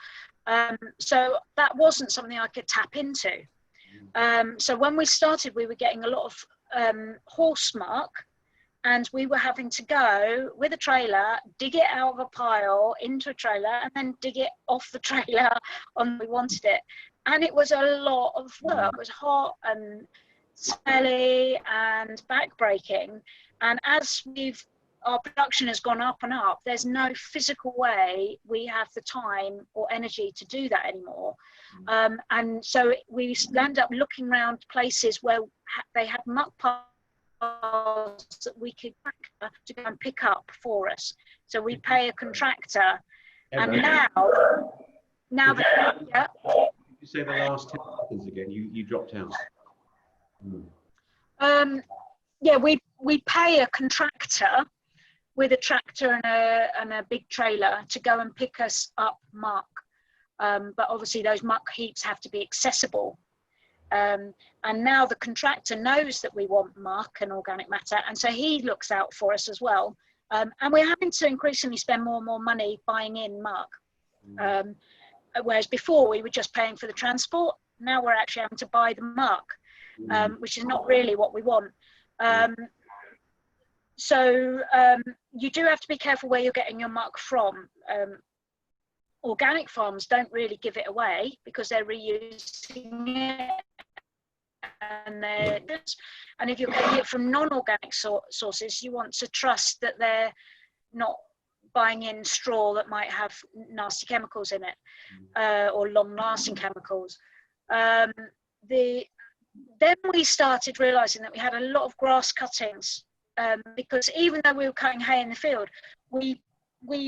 So that wasn't something I could tap into. So when we started, we were getting a lot of horse muck, and we were having to go with a trailer, dig it out of a pile into a trailer, and then dig it off the trailer on we wanted it. And it was a lot of work. It was hot and smelly and backbreaking. And as our production has gone up and up, there's no physical way we have the time or energy to do that anymore. And so we end up looking around places where they had muck piles that we could to go and pick up for us. So we pay a contractor. And now yeah. You say the last 10 seconds again, you dropped out. Yeah, we pay a contractor with a tractor and a big trailer to go and pick us up muck. But obviously those muck heaps have to be accessible. And now the contractor knows that we want muck and organic matter, and so he looks out for us as well. And we're having to increasingly spend more and more money buying in muck. Whereas before we were just paying for the transport, now we're actually having to buy the muck, which is not really what we want. So you do have to be careful where you're getting your muck from. Organic farms don't really give it away because they're reusing it, and if you're getting it from non-organic sources, you want to trust that they're not buying in straw that might have nasty chemicals in it, or long-lasting chemicals. Then we started realizing that we had a lot of grass cuttings, because even though we were cutting hay in the field, we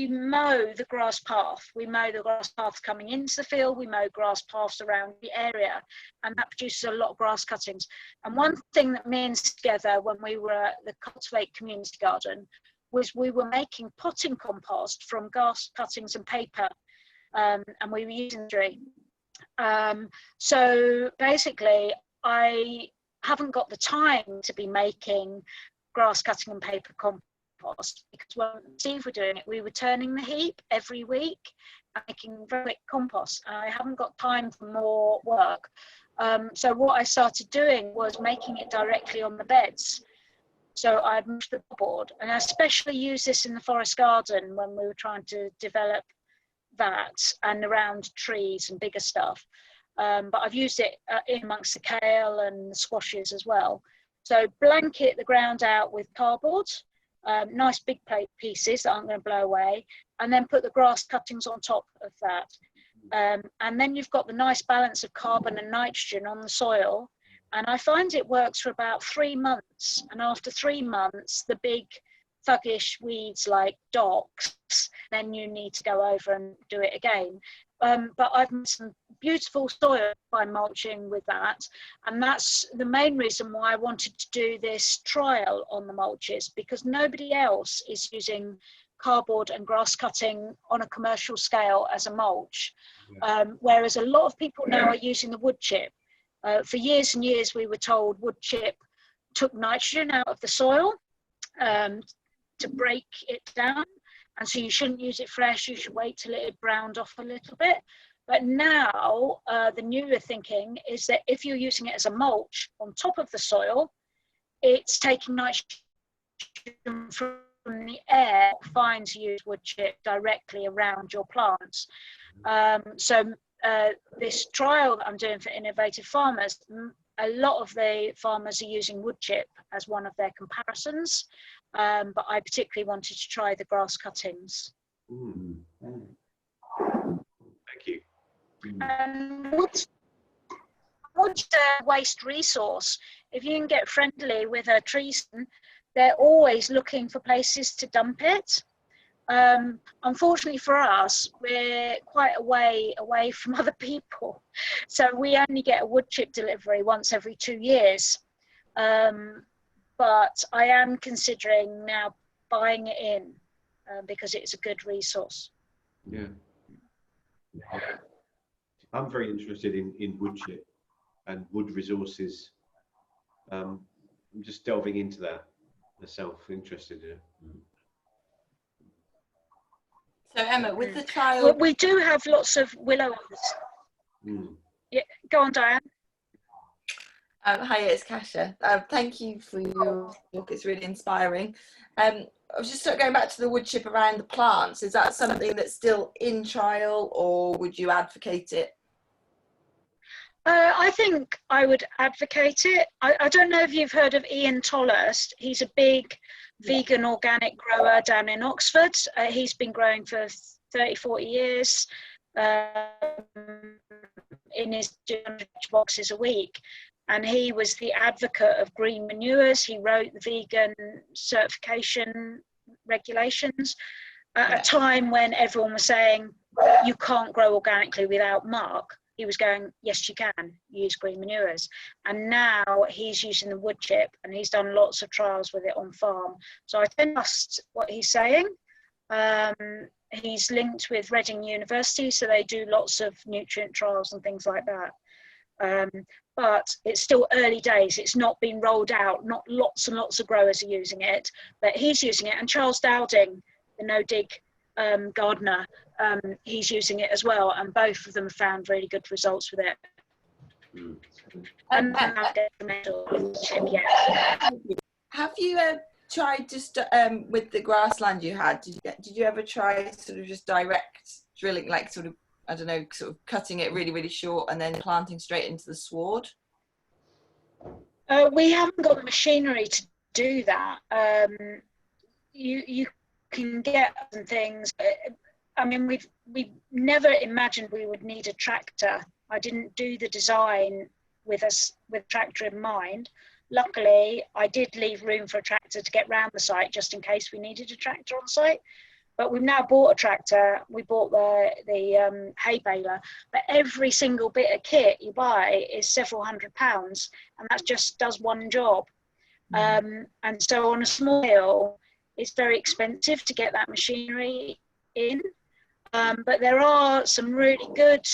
mow the grass path. We mow the grass path coming into the field, we mow grass paths around the area, and that produces a lot of grass cuttings. And one thing that me and together when we were at the Cultivate Community Garden was we were making potting compost from grass cuttings and paper, and we were using tree. So basically, I haven't got the time to be making grass cutting and paper compost, because when Steve were doing it, we were turning the heap every week and making very quick compost. I haven't got time for more work. So what I started doing was making it directly on the beds. So I'd moved the board, and I especially used this in the forest garden when we were trying to develop that, and around trees and bigger stuff. But I've used it in amongst the kale and the squashes as well. So blanket the ground out with cardboard, nice big pieces that aren't going to blow away, and then put the grass cuttings on top of that. And then you've got the nice balance of carbon and nitrogen on the soil. And I find it works for about 3 months. And after 3 months, the big thuggish weeds like docks, then you need to go over and do it again. But I've made some beautiful soil by mulching with that. And that's the main reason why I wanted to do this trial on the mulches, because nobody else is using cardboard and grass cutting on a commercial scale as a mulch. Whereas a lot of people now are using the wood chip. For years and years, we were told wood chip took nitrogen out of the soil to break it down. And so you shouldn't use it fresh, you should wait till it had browned off a little bit. But now the newer thinking is that if you're using it as a mulch on top of the soil, it's taking nitrogen from the air, finds use wood chip directly around your plants. This trial that I'm doing for innovative farmers, a lot of the farmers are using wood chip as one of their comparisons, but I particularly wanted to try the grass cuttings. Thank you. Wood's a waste resource. If you can get friendly with a tree, they're always looking for places to dump it. Unfortunately for us, we're quite a way away from other people, so we only get a wood chip delivery once every 2 years. But I am considering now buying it in because it's a good resource. Yeah, I'm very interested in wood chip and wood resources. I'm just delving into that myself, interested in it. So Emma, with the trial, Well, we do have lots of willows. Yeah, go on, Diane. hi, it's Kasia. Thank you for your talk. It's really inspiring. I was just sort of going back to the wood chip around the plants. Is that something that's still in trial, or would you advocate it? I think I would advocate it. I don't know if you've heard of Ian Tollhurst. He's a big vegan organic grower down in Oxford. He's been growing for 30, 40 years in his 200 boxes a week. And he was the advocate of green manures. He wrote the vegan certification regulations at a time when everyone was saying, you can't grow organically without mark. He was going, yes, you can use green manures. And now he's using the wood chip, and he's done lots of trials with it on farm. So I tend to trust what he's saying. He's linked with Reading University, so they do lots of nutrient trials and things like that. But it's still early days. It's not been rolled out. Not lots and lots of growers are using it, but he's using it. And Charles Dowding, the no-dig gardener, he's using it as well, and both of them have found really good results with it. Have you tried just with the grassland you had? Did you ever try sort of just direct drilling, like sort of, I don't know, sort of cutting it really, really short and then planting straight into the sward? We haven't got the machinery to do that. You can get some things. I mean, we've never imagined we would need a tractor. I didn't do the design with tractor in mind. Luckily, I did leave room for a tractor to get round the site just in case we needed a tractor on site. But we've now bought a tractor. We bought the hay baler, but every single bit of kit you buy is several £100, and that just does one job. And so on a small scale, it's very expensive to get that machinery in. But there are some really good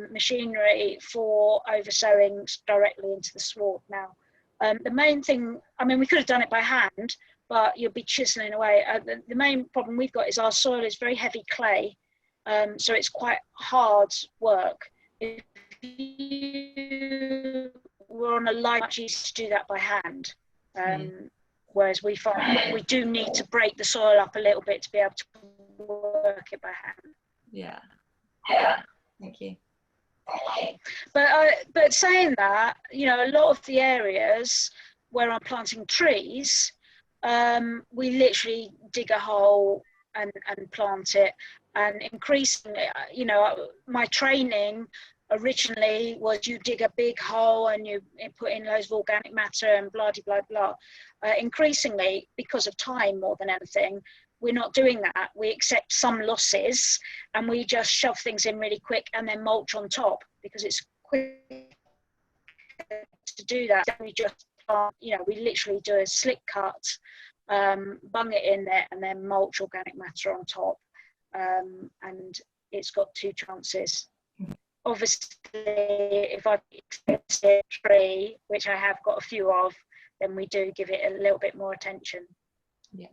machinery for oversowing directly into the sward now. The main thing, I mean, we could have done it by hand, but you'll be chiseling away. The main problem we've got is our soil is very heavy clay, so it's quite hard work. If you were on a line, it's easier to do that by hand. Whereas we find we do need to break the soil up a little bit to be able to work it by hand. Yeah. Thank you. But saying that, you know, a lot of the areas where I'm planting trees, we literally dig a hole and plant it. And increasingly, you know, my training originally was you dig a big hole and you put in loads of organic matter and blah, blah, blah. Increasingly, because of time more than anything, we're not doing that. We accept some losses and we just shove things in really quick and then mulch on top because it's quick to do that. We just, you know, we literally do a slick cut, bung it in there and then mulch organic matter on top. And it's got two chances. Obviously, if I've experienced a tree, which I have got a few of, then we do give it a little bit more attention. Yeah.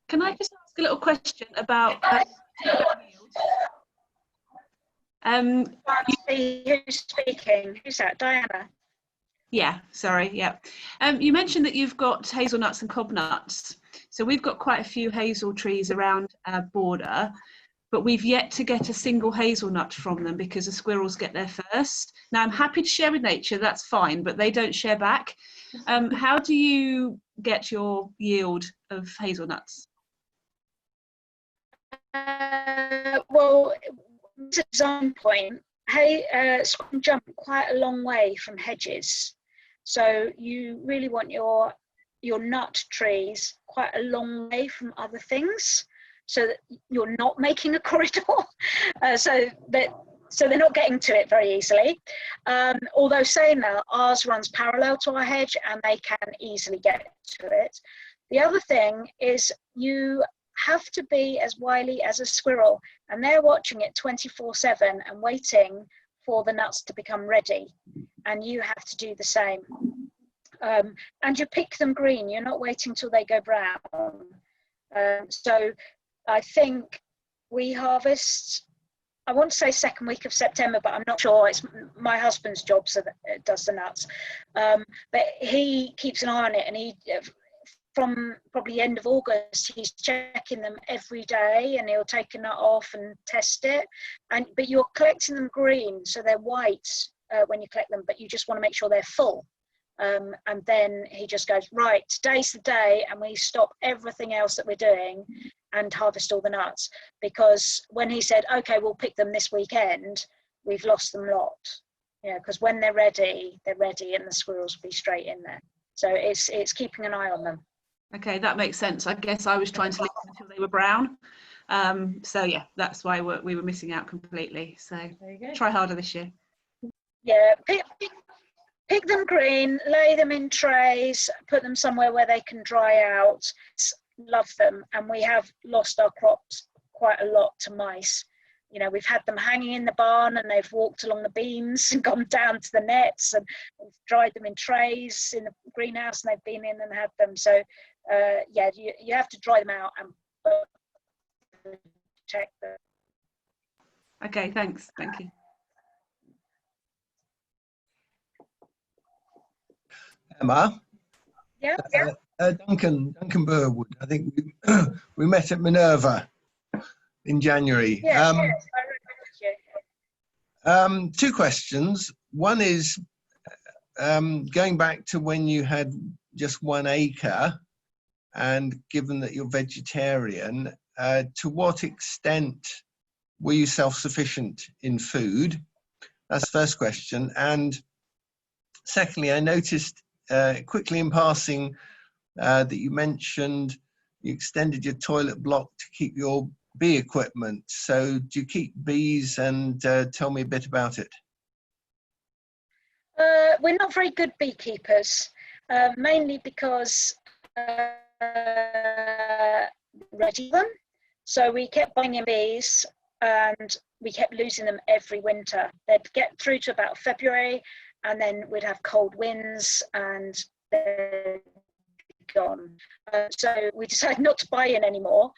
Can I just ask a little question about Who's speaking? Who's that? Diana? Yeah, sorry, yeah. You mentioned that you've got hazelnuts and cobnuts. So we've got quite a few hazel trees around our border, but we've yet to get a single hazelnut from them because the squirrels get there first. Now, I'm happy to share with nature, that's fine, but they don't share back. How do you get your yield of hazelnuts? Well, to a design point, squirrels jump quite a long way from hedges. So you really want your nut trees quite a long way from other things, so that you're not making a corridor, so they're not getting to it very easily. Although saying that, ours runs parallel to our hedge and they can easily get to it. The other thing is you have to be as wily as a squirrel, and they're watching it 24/7 and waiting for the nuts to become ready. and you have to do the same. And you pick them green, you're not waiting till they go brown. So I think we harvest, I want to say second week of September, but I'm not sure. It's my husband's job, so that does the nuts. But he keeps an eye on it, and he, from probably end of August, he's checking them every day, and he'll take a nut off and test it. But you're collecting them green, so they're white when you collect them, but you just want to make sure they're full. And then he just goes, right, today's the day, and we stop everything else that we're doing and harvest all the nuts. Because when he said, okay, we'll pick them this weekend, we've lost them lot. Yeah, because when they're ready, and the squirrels will be straight in there. So it's keeping an eye on them. Okay, that makes sense. I guess I was trying to leave them until they were brown. So yeah, that's why we were missing out completely. So There you go. try harder this year. Yeah, pick them green, lay them in trays, put them somewhere where they can dry out. Love them, and we have lost our crops quite a lot to mice. You know, we've had them hanging in the barn, and they've walked along the beams and gone down to the nets, and we've dried them in trays in the greenhouse, and they've been in and had them. So yeah, you have to dry them out and check them. Okay, thanks. Thank you. Emma? Yeah. Duncan Burwood. I think we met at Minerva in January. Yeah, yes, I remember you. 2 questions. One is going back to when you had just 1 acre, and given that you're vegetarian, to what extent were you self-sufficient in food? That's the first question. And secondly, I noticed quickly in passing that you mentioned you extended your toilet block to keep your bee equipment. So do you keep bees, and tell me a bit about it? We're not very good beekeepers, mainly because ready them. So we kept buying in bees, and we kept losing them every winter. They'd get through to about February, and then we'd have cold winds, and they're gone. So we decided not to buy in anymore.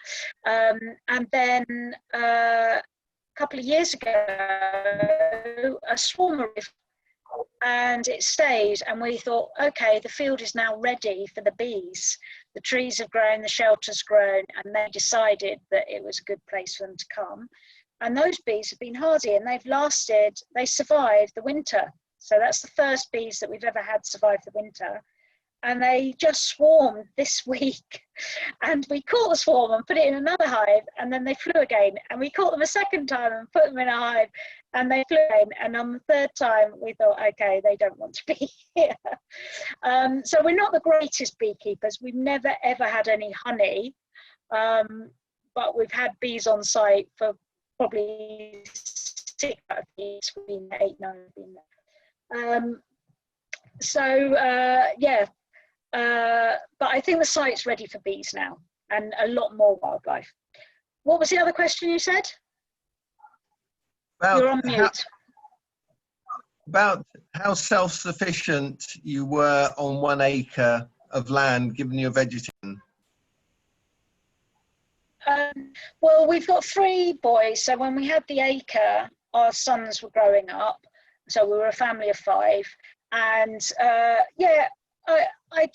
And then a couple of years ago, a swarm arrived, and it stayed, and we thought, okay, the field is now ready for the bees. The trees have grown, the shelter's grown, and they decided that it was a good place for them to come. And those bees have been hardy, and they survived the winter. So that's the first bees that we've ever had survive the winter. And they just swarmed this week, and we caught the swarm and put it in another hive, and then they flew again, and we caught them a second time and put them in a hive, and they flew again. And on the third time we thought, okay, they don't want to be here. So we're not the greatest beekeepers. We've never ever had any honey, but we've had bees on site for probably 6 out of these. We've been 8, 9 have been there. Yeah, but I think the site's ready for bees now, and a lot more wildlife. What was the other question you said? You're on mute. About how self-sufficient you were on 1 acre of land, given you're vegetarian. Well, we've got 3 boys, so when we had the acre, our sons were growing up, so we were a family of 5. And yeah, I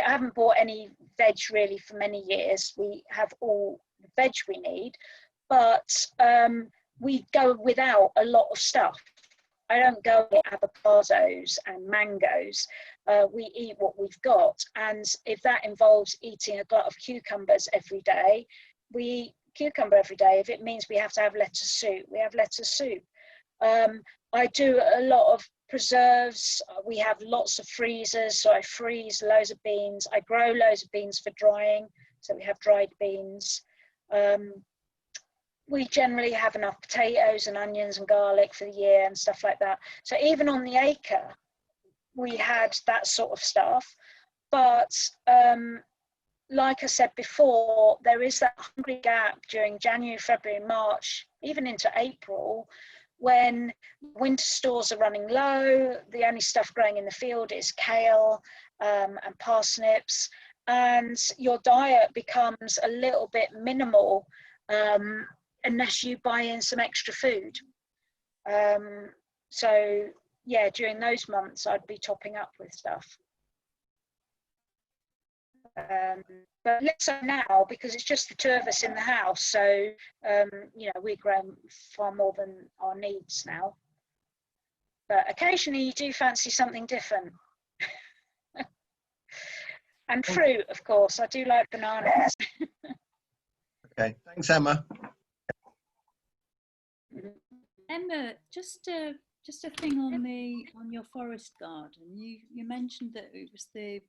haven't bought any veg really for many years. We have all the veg we need, but we go without a lot of stuff. I don't go with avocados and mangoes. We eat what we've got, and if that involves eating a glut of cucumbers every day, we eat cucumber every day. If it means we have to have lettuce soup, we have lettuce soup. I do a lot of preserves. We have lots of freezers, so I freeze loads of beans. I grow loads of beans for drying, so we have dried beans. We generally have enough potatoes and onions and garlic for the year and stuff like that. So even on the acre, we had that sort of stuff. But like I said before, there is that hungry gap during January, February, March, even into April, when winter stores are running low, the only stuff growing in the field is kale and parsnips, and your diet becomes a little bit minimal unless you buy in some extra food. So yeah, during those months I'd be topping up with stuff. But less so now because it's just the two of us in the house. So, you know, we grow far more than our needs now. But occasionally you do fancy something different. And fruit, of course. I do like bananas. Okay, thanks, Emma. Emma, just a thing on your forest garden. You mentioned that it was the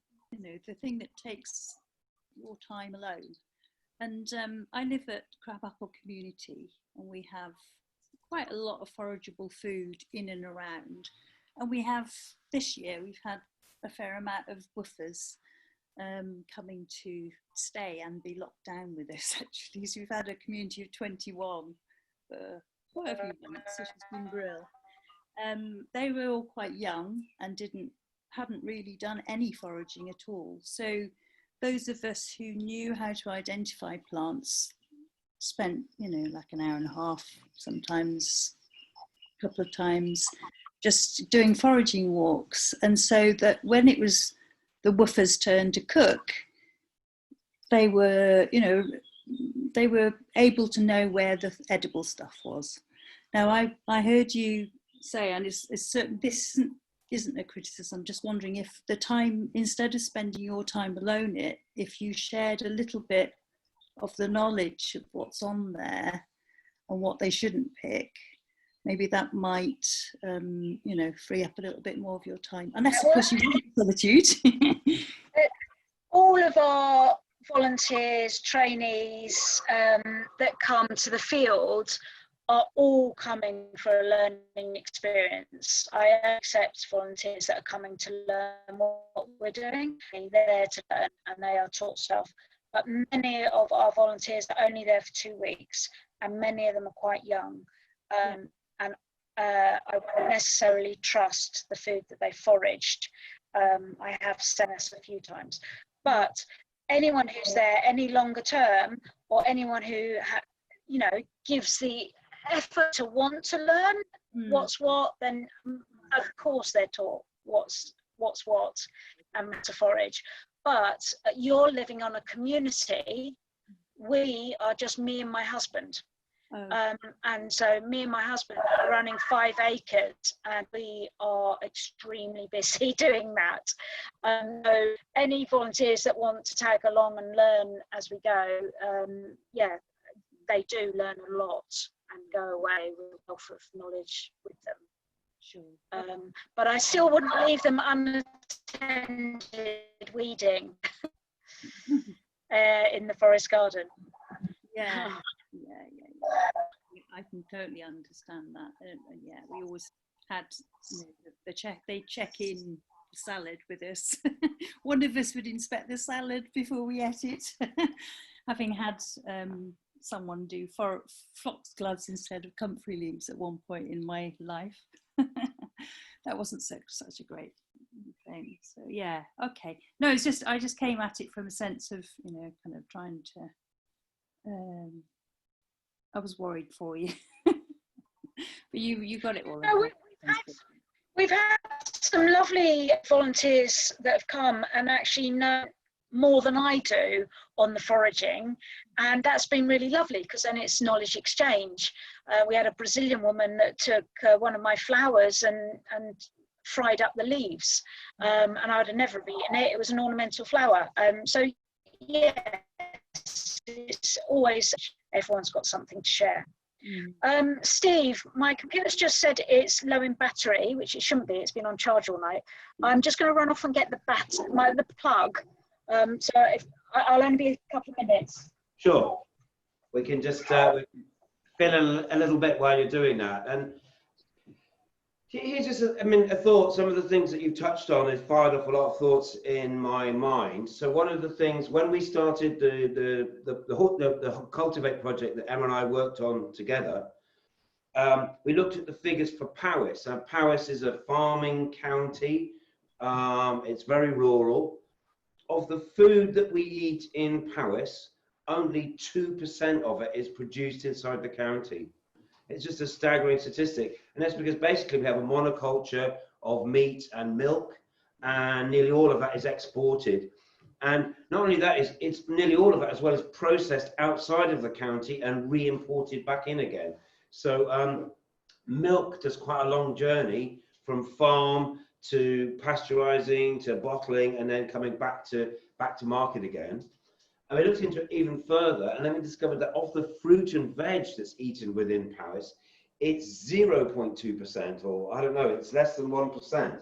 thing that takes your time alone. And I live at Crabapple Community, and we have quite a lot of forageable food in and around. And we have, this year, we've had a fair amount of woofers coming to stay and be locked down with us, actually. So we've had a community of 21 for quite a few months, which has been brilliant. They were all quite young and hadn't really done any foraging at all. So those of us who knew how to identify plants spent, you know, like an hour and a half, sometimes a couple of times, just doing foraging walks. And so that when it was the woofers' turn to cook, they were, you know, they were able to know where the edible stuff was. Now, I heard you say, and it's certain, this isn't a criticism, just wondering if the time, instead of spending your time alone, if you shared a little bit of the knowledge of what's on there and what they shouldn't pick, maybe that might, you know, free up a little bit more of your time. Unless, of course, you want solitude. All of our volunteers, trainees that come to the field are all coming for a learning experience. I accept volunteers that are coming to learn what we're doing. They're there to learn and they are taught stuff. But many of our volunteers are only there for 2 weeks, and many of them are quite young. And I won't necessarily trust the food that they foraged. I have sent us a few times. But anyone who's there any longer term, or anyone who you know, gives the effort to want to learn what's what, then of course they're taught what's what and to forage. But you're living on a community. We are just me and my husband. And so me and my husband are running 5 acres, and we are extremely busy doing that. So any volunteers that want to tag along and learn as we go, yeah, they do learn a lot and go away with a wealth of knowledge with them. Sure. But I still wouldn't leave them unattended weeding in the forest garden. Yeah. I can totally understand that. Yeah, we always had, you know, they check in salad with us. One of us would inspect the salad before we ate it, having had someone do fox gloves instead of comfrey leaves at one point in my life. That wasn't such a great thing. So yeah, okay. No, it's just I just came at it from a sense of, you know, kind of trying to. I was worried for you, but you got it all right. No, we've had some lovely volunteers that have come and actually know more than I do on the foraging, and that's been really lovely because then it's knowledge exchange. We had a Brazilian woman that took one of my flowers and fried up the leaves, and I'd have never eaten it. It was an ornamental flower. So yes, it's always, everyone's got something to share. Steve, my computer's just said it's low in battery, which it shouldn't be. It's been on charge all night. I'm just going to run off and get the plug. So I'll only be a couple of minutes. Sure. We can just fill in a little bit while you're doing that. And here's just, a thought. Some of the things that you've touched on has fired off a lot of thoughts in my mind. So one of the things, when we started the Cultivate project that Emma and I worked on together, we looked at the figures for Powys. Powys is a farming county. It's very rural. Of the food that we eat in Powys, only 2% of it is produced inside the county. It's just a staggering statistic. And that's because basically we have a monoculture of meat and milk, and nearly all of that is exported. And not only that, it's nearly all of that as well as processed outside of the county and re-imported back in again. So milk does quite a long journey from farm to pasteurizing to bottling and then coming back to market again. And we looked into it even further, and then we discovered that of the fruit and veg that's eaten within Powys, it's 0.2%, or I don't know, it's less than 1%.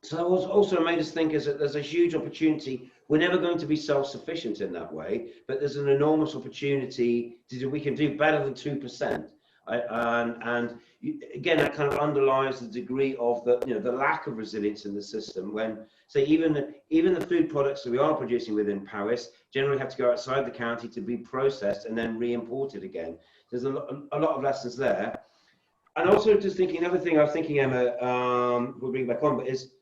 So that was also made us think is that there's a huge opportunity. We're never going to be self-sufficient in that way, but there's an enormous opportunity to do. We can do better than 2%. Again, that kind of underlies the degree of the lack of resilience in the system. When, say, even the food products that we are producing within Powys generally have to go outside the county to be processed and then re-imported again. There's a lot of lessons there. And also, just thinking, another thing I was thinking, Emma, we'll bring back on, but is,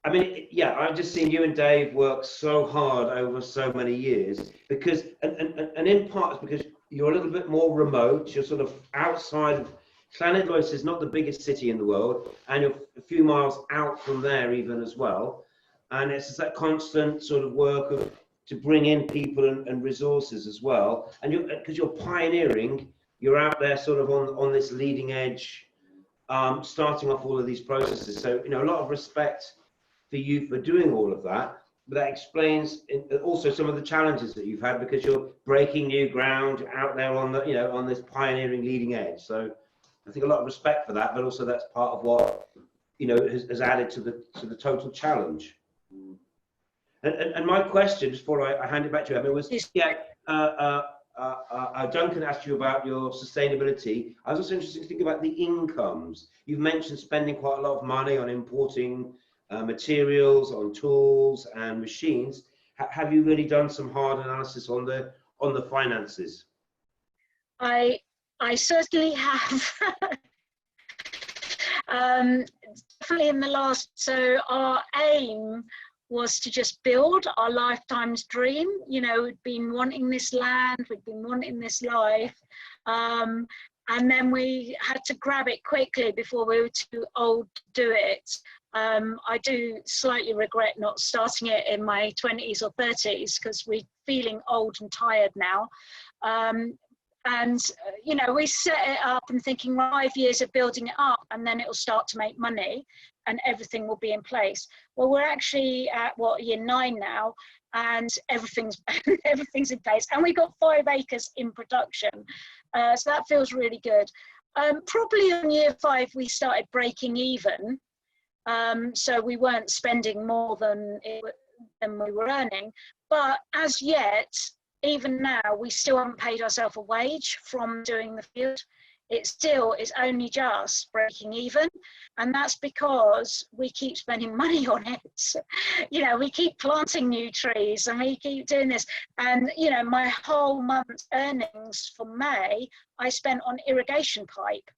I mean, yeah, I've just seen you and Dave work so hard over so many years because, and in part, it's because you're a little bit more remote. You're sort of outside of, Llanidloes is not the biggest city in the world, and you're a few miles out from there even as well. And it's just that constant sort of work to bring in people and resources as well. And because you're pioneering, you're out there sort of on this leading edge, starting off all of these processes. So, a lot of respect for you for doing all of that. But that explains also some of the challenges that you've had because you're breaking new ground out there on the, on this pioneering leading edge. So I think a lot of respect for that, but also that's part of what, has added to the total challenge. And my question, just before I hand it back to you, Emma, was, Duncan asked you about your sustainability. I was also interested to think about the incomes. You've mentioned spending quite a lot of money on importing materials, on tools and machines. Have you really done some hard analysis on the finances? I certainly have. Definitely in the last, so our aim was to just build our lifetime's dream. We'd been wanting this land, we'd been wanting this life, and then we had to grab it quickly before we were too old to do it. I do slightly regret not starting it in my 20s or 30s because we're feeling old and tired now. We set it up and thinking 5 years of building it up and then it will start to make money and everything will be in place. Well, we're actually at year 9 now, and everything's in place, and we got 5 acres in production. So that feels really good. Probably in year 5 we started breaking even. So we weren't spending more than we were earning, but as yet, even now, we still haven't paid ourselves a wage from doing the field. It still is only just breaking even, and that's because we keep spending money on it. We keep planting new trees and we keep doing this, and my whole month's earnings for May I spent on irrigation pipe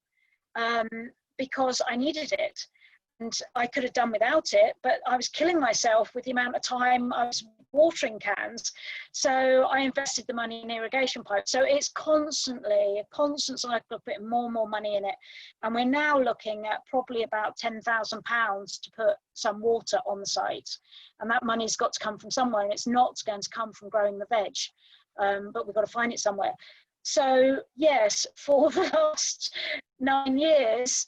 because I needed it. And I could have done without it, but I was killing myself with the amount of time I was watering cans. So I invested the money in irrigation pipes. So it's constantly a constant cycle of putting more and more money in it. And we're now looking at probably about £10,000 to put some water on the site. And that money's got to come from somewhere, and it's not going to come from growing the veg, but we've got to find it somewhere. So yes, for the last 9 years,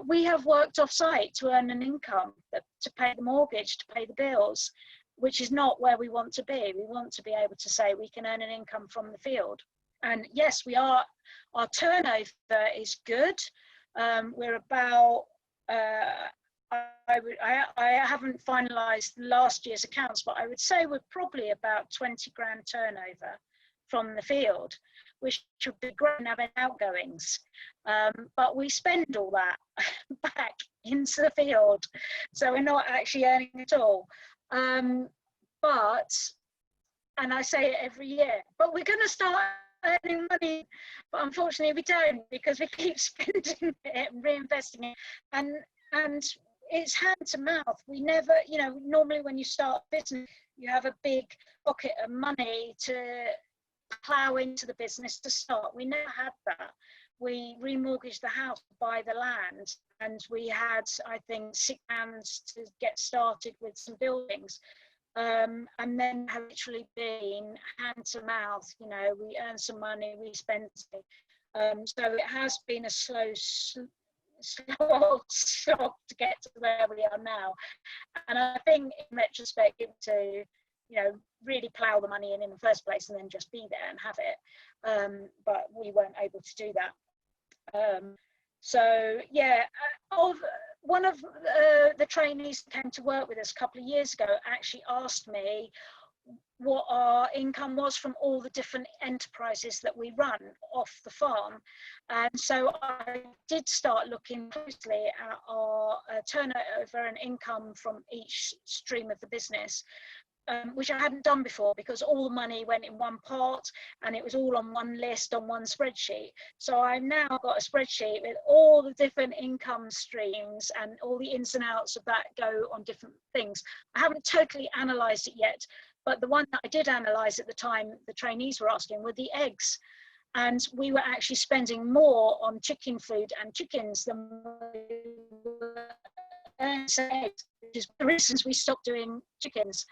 we have worked off-site to earn an income, to pay the mortgage, to pay the bills, which is not where we want to be. We want to be able to say we can earn an income from the field. And yes, our turnover is good. We're about, I haven't finalised last year's accounts, but I would say we're probably about 20 grand turnover from the field, which should be great in having outgoings. But we spend all that back into the field, so we're not actually earning at all. And I say it every year, but we're going to start earning money, but unfortunately we don't, because we keep spending it and reinvesting it, and it's hand to mouth. We never, you know, normally when you start a business, you have a big pocket of money to plow into the business to start. We never had that. We remortgaged the house to buy the land, and we had, I think, £6 to get started with some buildings. And then have literally been hand to mouth. You know, we earn some money, we spend it. So it has been a slow old slog to get to where we are now. And I think in retrospect, to, you know, really plough the money in the first place and then just be there and have it. But we weren't able to do that. So yeah, one of the trainees that came to work with us a couple of years ago actually asked me what our income was from all the different enterprises that we run off the farm. And so I did start looking closely at our turnover and income from each stream of the business. Which I hadn't done before, because all the money went in one pot and it was all on one list on one spreadsheet. So I've now got a spreadsheet with all the different income streams and all the ins and outs of that go on different things. I haven't totally analysed it yet, but the one that I did analyse at the time the trainees were asking were the eggs. And we were actually spending more on chicken food and chickens than we were eggs, which is the reasons we stopped doing chickens.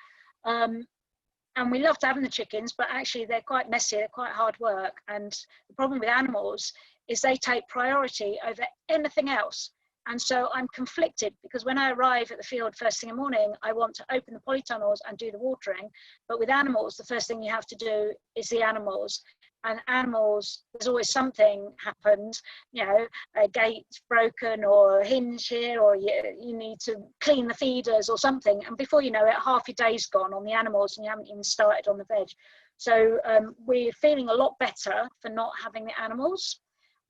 And we loved having the chickens, but actually they're quite messy, they're quite hard work. And the problem with animals is they take priority over anything else. And so I'm conflicted, because when I arrive at the field first thing in the morning, I want to open the polytunnels and do the watering. But with animals, the first thing you have to do is the animals. And animals, there's always something happened, you know, a gate's broken or a hinge here, or you need to clean the feeders or something. And before you know it, half your day's gone on the animals and you haven't even started on the veg. So we're feeling a lot better for not having the animals.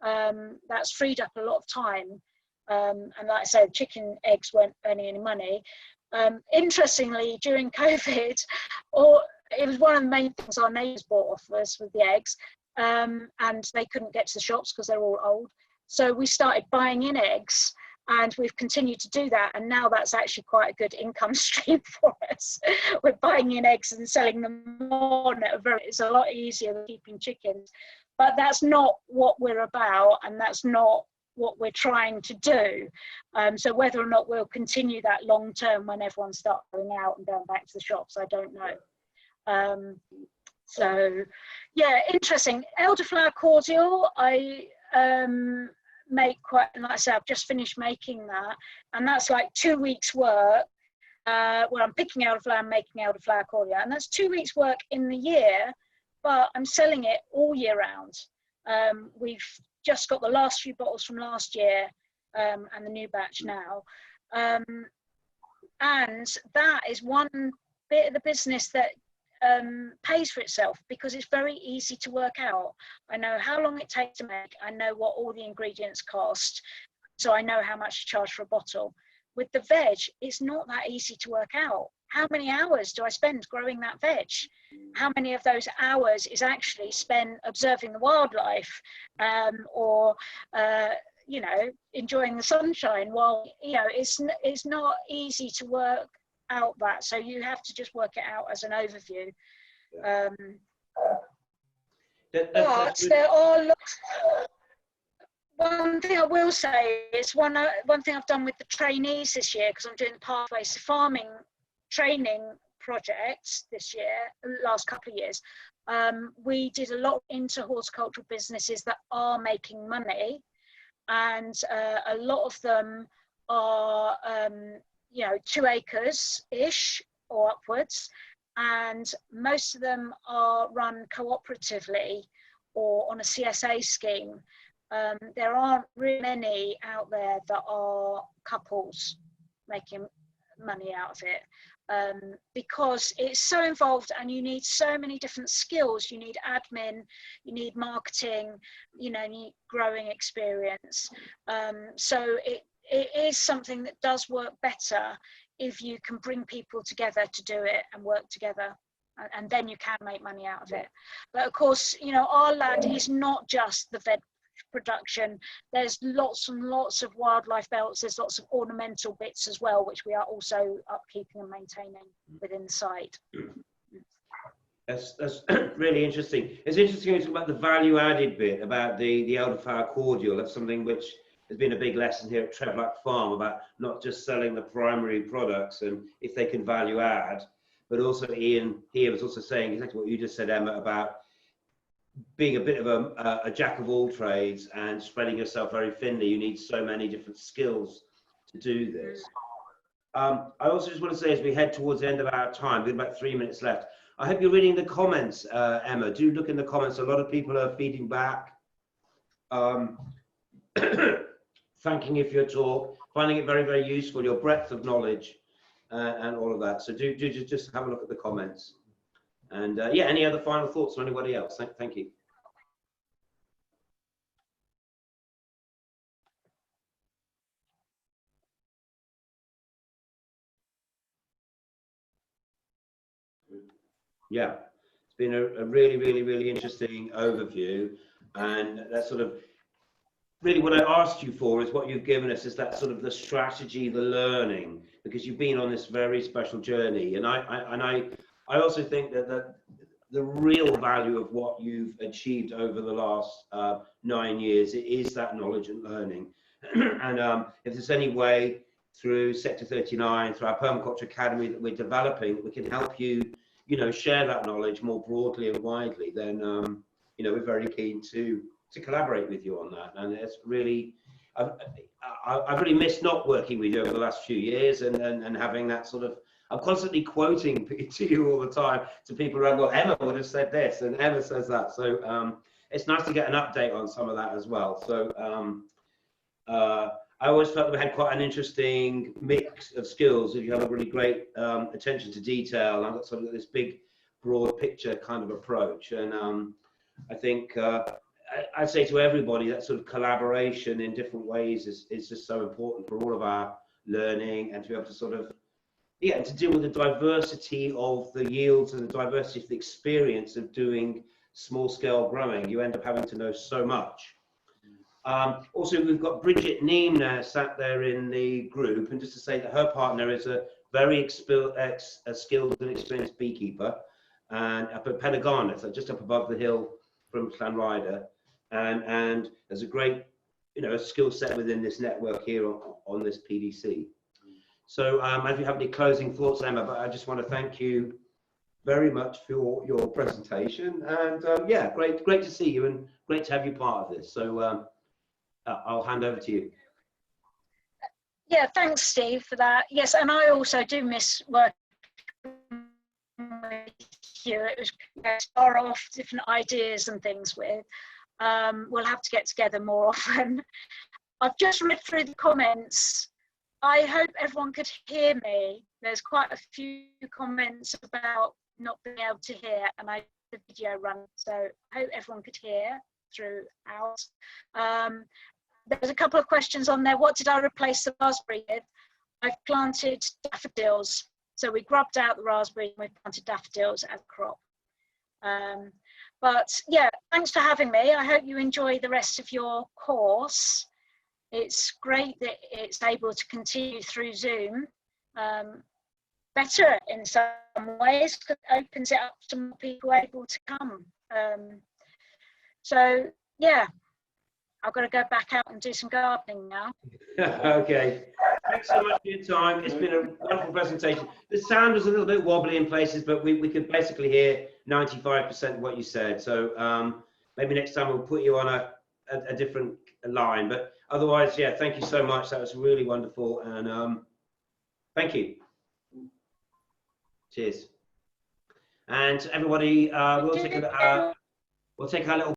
That's freed up a lot of time. And like I said, chicken eggs weren't earning any money. Interestingly, during COVID, it was one of the main things our neighbours bought off us with the eggs, and they couldn't get to the shops because they're all old. So we started buying in eggs, and we've continued to do that. And now that's actually quite a good income stream for us. We're buying in eggs and selling them on at it's a lot easier than keeping chickens. But that's not what we're about, and that's not what we're trying to do. So whether or not we'll continue that long term when everyone starts going out and going back to the shops, I don't know. So yeah, interesting. Elderflower cordial, I make quite, and like I said, I've just finished making that, and that's like 2 weeks work where I'm picking elderflower and making elderflower cordial, and that's 2 weeks work in the year, but I'm selling it all year round. We've just got the last few bottles from last year and the new batch now, and that is one bit of the business that pays for itself, because it's very easy to work out. I know how long it takes to make, I know what all the ingredients cost, so I know how much to charge for a bottle. With the veg, it's not that easy to work out. How many hours do I spend growing that veg? How many of those hours is actually spent observing the wildlife, or you know, enjoying the sunshine? While, you know, it's not easy to work out that, so you have to just work it out as an overview. But there are lots. One thing I will say is one thing I've done with the trainees this year, because I'm doing the Pathways to Farming training projects this year, last couple of years, we did a lot into horticultural businesses that are making money, and a lot of them are you know, 2 acres ish or upwards, and most of them are run cooperatively or on a CSA scheme. There aren't really many out there that are couples making money out of it, because it's so involved and you need so many different skills. You need admin, you need marketing, you know, you need growing experience. So it is something that does work better if you can bring people together to do it and work together. and then you can make money out of it. But of course, you know, our land is not just the veg production. There's lots and lots of wildlife belts. There's lots of ornamental bits as well, which we are also upkeeping and maintaining within the site. That's really interesting. It's interesting to talk about the value added bit about the elderflower cordial. That's something which has been a big lesson here at Trevlock Farm, about not just selling the primary products and if they can value add, but also Ian here was also saying exactly what you just said, Emma, about being a bit of a jack of all trades and spreading yourself very thinly. You need so many different skills to do this. I also just want to say, as we head towards the end of our time, we've got about 3 minutes left. I hope you're reading the comments, Emma. Do look in the comments. A lot of people are feeding back, thanking you for your talk, finding it very, very useful, your breadth of knowledge, and all of that. So do just have a look at the comments. And yeah, any other final thoughts from anybody else? Thank you. Yeah, it's been a really, really, really interesting overview, and that's sort of really what I asked you for is what you've given us is that sort of the strategy, the learning, because you've been on this very special journey, and I also think that the real value of what you've achieved over the last 9 years is that knowledge and learning, and if there's any way through Sector 39, through our Permaculture Academy that we're developing, we can help you, you know, share that knowledge more broadly and widely, then you know, we're very keen to collaborate with you on that. And it's really, I've really missed not working with you over the last few years, and having that sort of, I'm constantly quoting to you all the time to people around, well, Emma would have said this and Emma says that. So it's nice to get an update on some of that as well. So I always felt that we had quite an interesting mix of skills. If you have a really great attention to detail, I've got sort of this big, broad picture kind of approach. And I think I'd say to everybody that sort of collaboration in different ways is just so important for all of our learning, and to be able to sort of, yeah, to deal with the diversity of the yields and the diversity of the experience of doing small scale growing. You end up having to know so much. Also, we've got Bridget Neem now sat there in the group, and just to say that her partner is a very skilled and experienced beekeeper, and up at Penagana, so just up above the hill from Llanrydder, and there's a great, you know, skill set within this network here on this PDC. So if you have any closing thoughts, Emma, but I just want to thank you very much for your presentation, and yeah, great to see you, and great to have you part of this. So I'll hand over to you. Yeah, thanks, Steve, for that. Yes, and I also do miss working with you. It was far off, different ideas and things with. We'll have to get together more often. I've just read through the comments. I hope everyone could hear me. There's quite a few comments about not being able to hear, and I did the video run, so I hope everyone could hear throughout. There's a couple of questions on there. What did I replace the raspberry with? I've planted daffodils. So we grubbed out the raspberry and we planted daffodils as a crop. But yeah, thanks for having me. I hope you enjoy the rest of your course. It's great that it's able to continue through Zoom. Better in some ways, because it opens it up to more people able to come. So yeah. I've got to go back out and do some gardening now. Okay, thanks so much for your time. It's been a wonderful presentation. The sound was a little bit wobbly in places, but we could basically hear 95% of what you said. So maybe next time we'll put you on a different line. But otherwise, yeah, thank you so much. That was really wonderful. And thank you. Cheers. And everybody, we'll take our little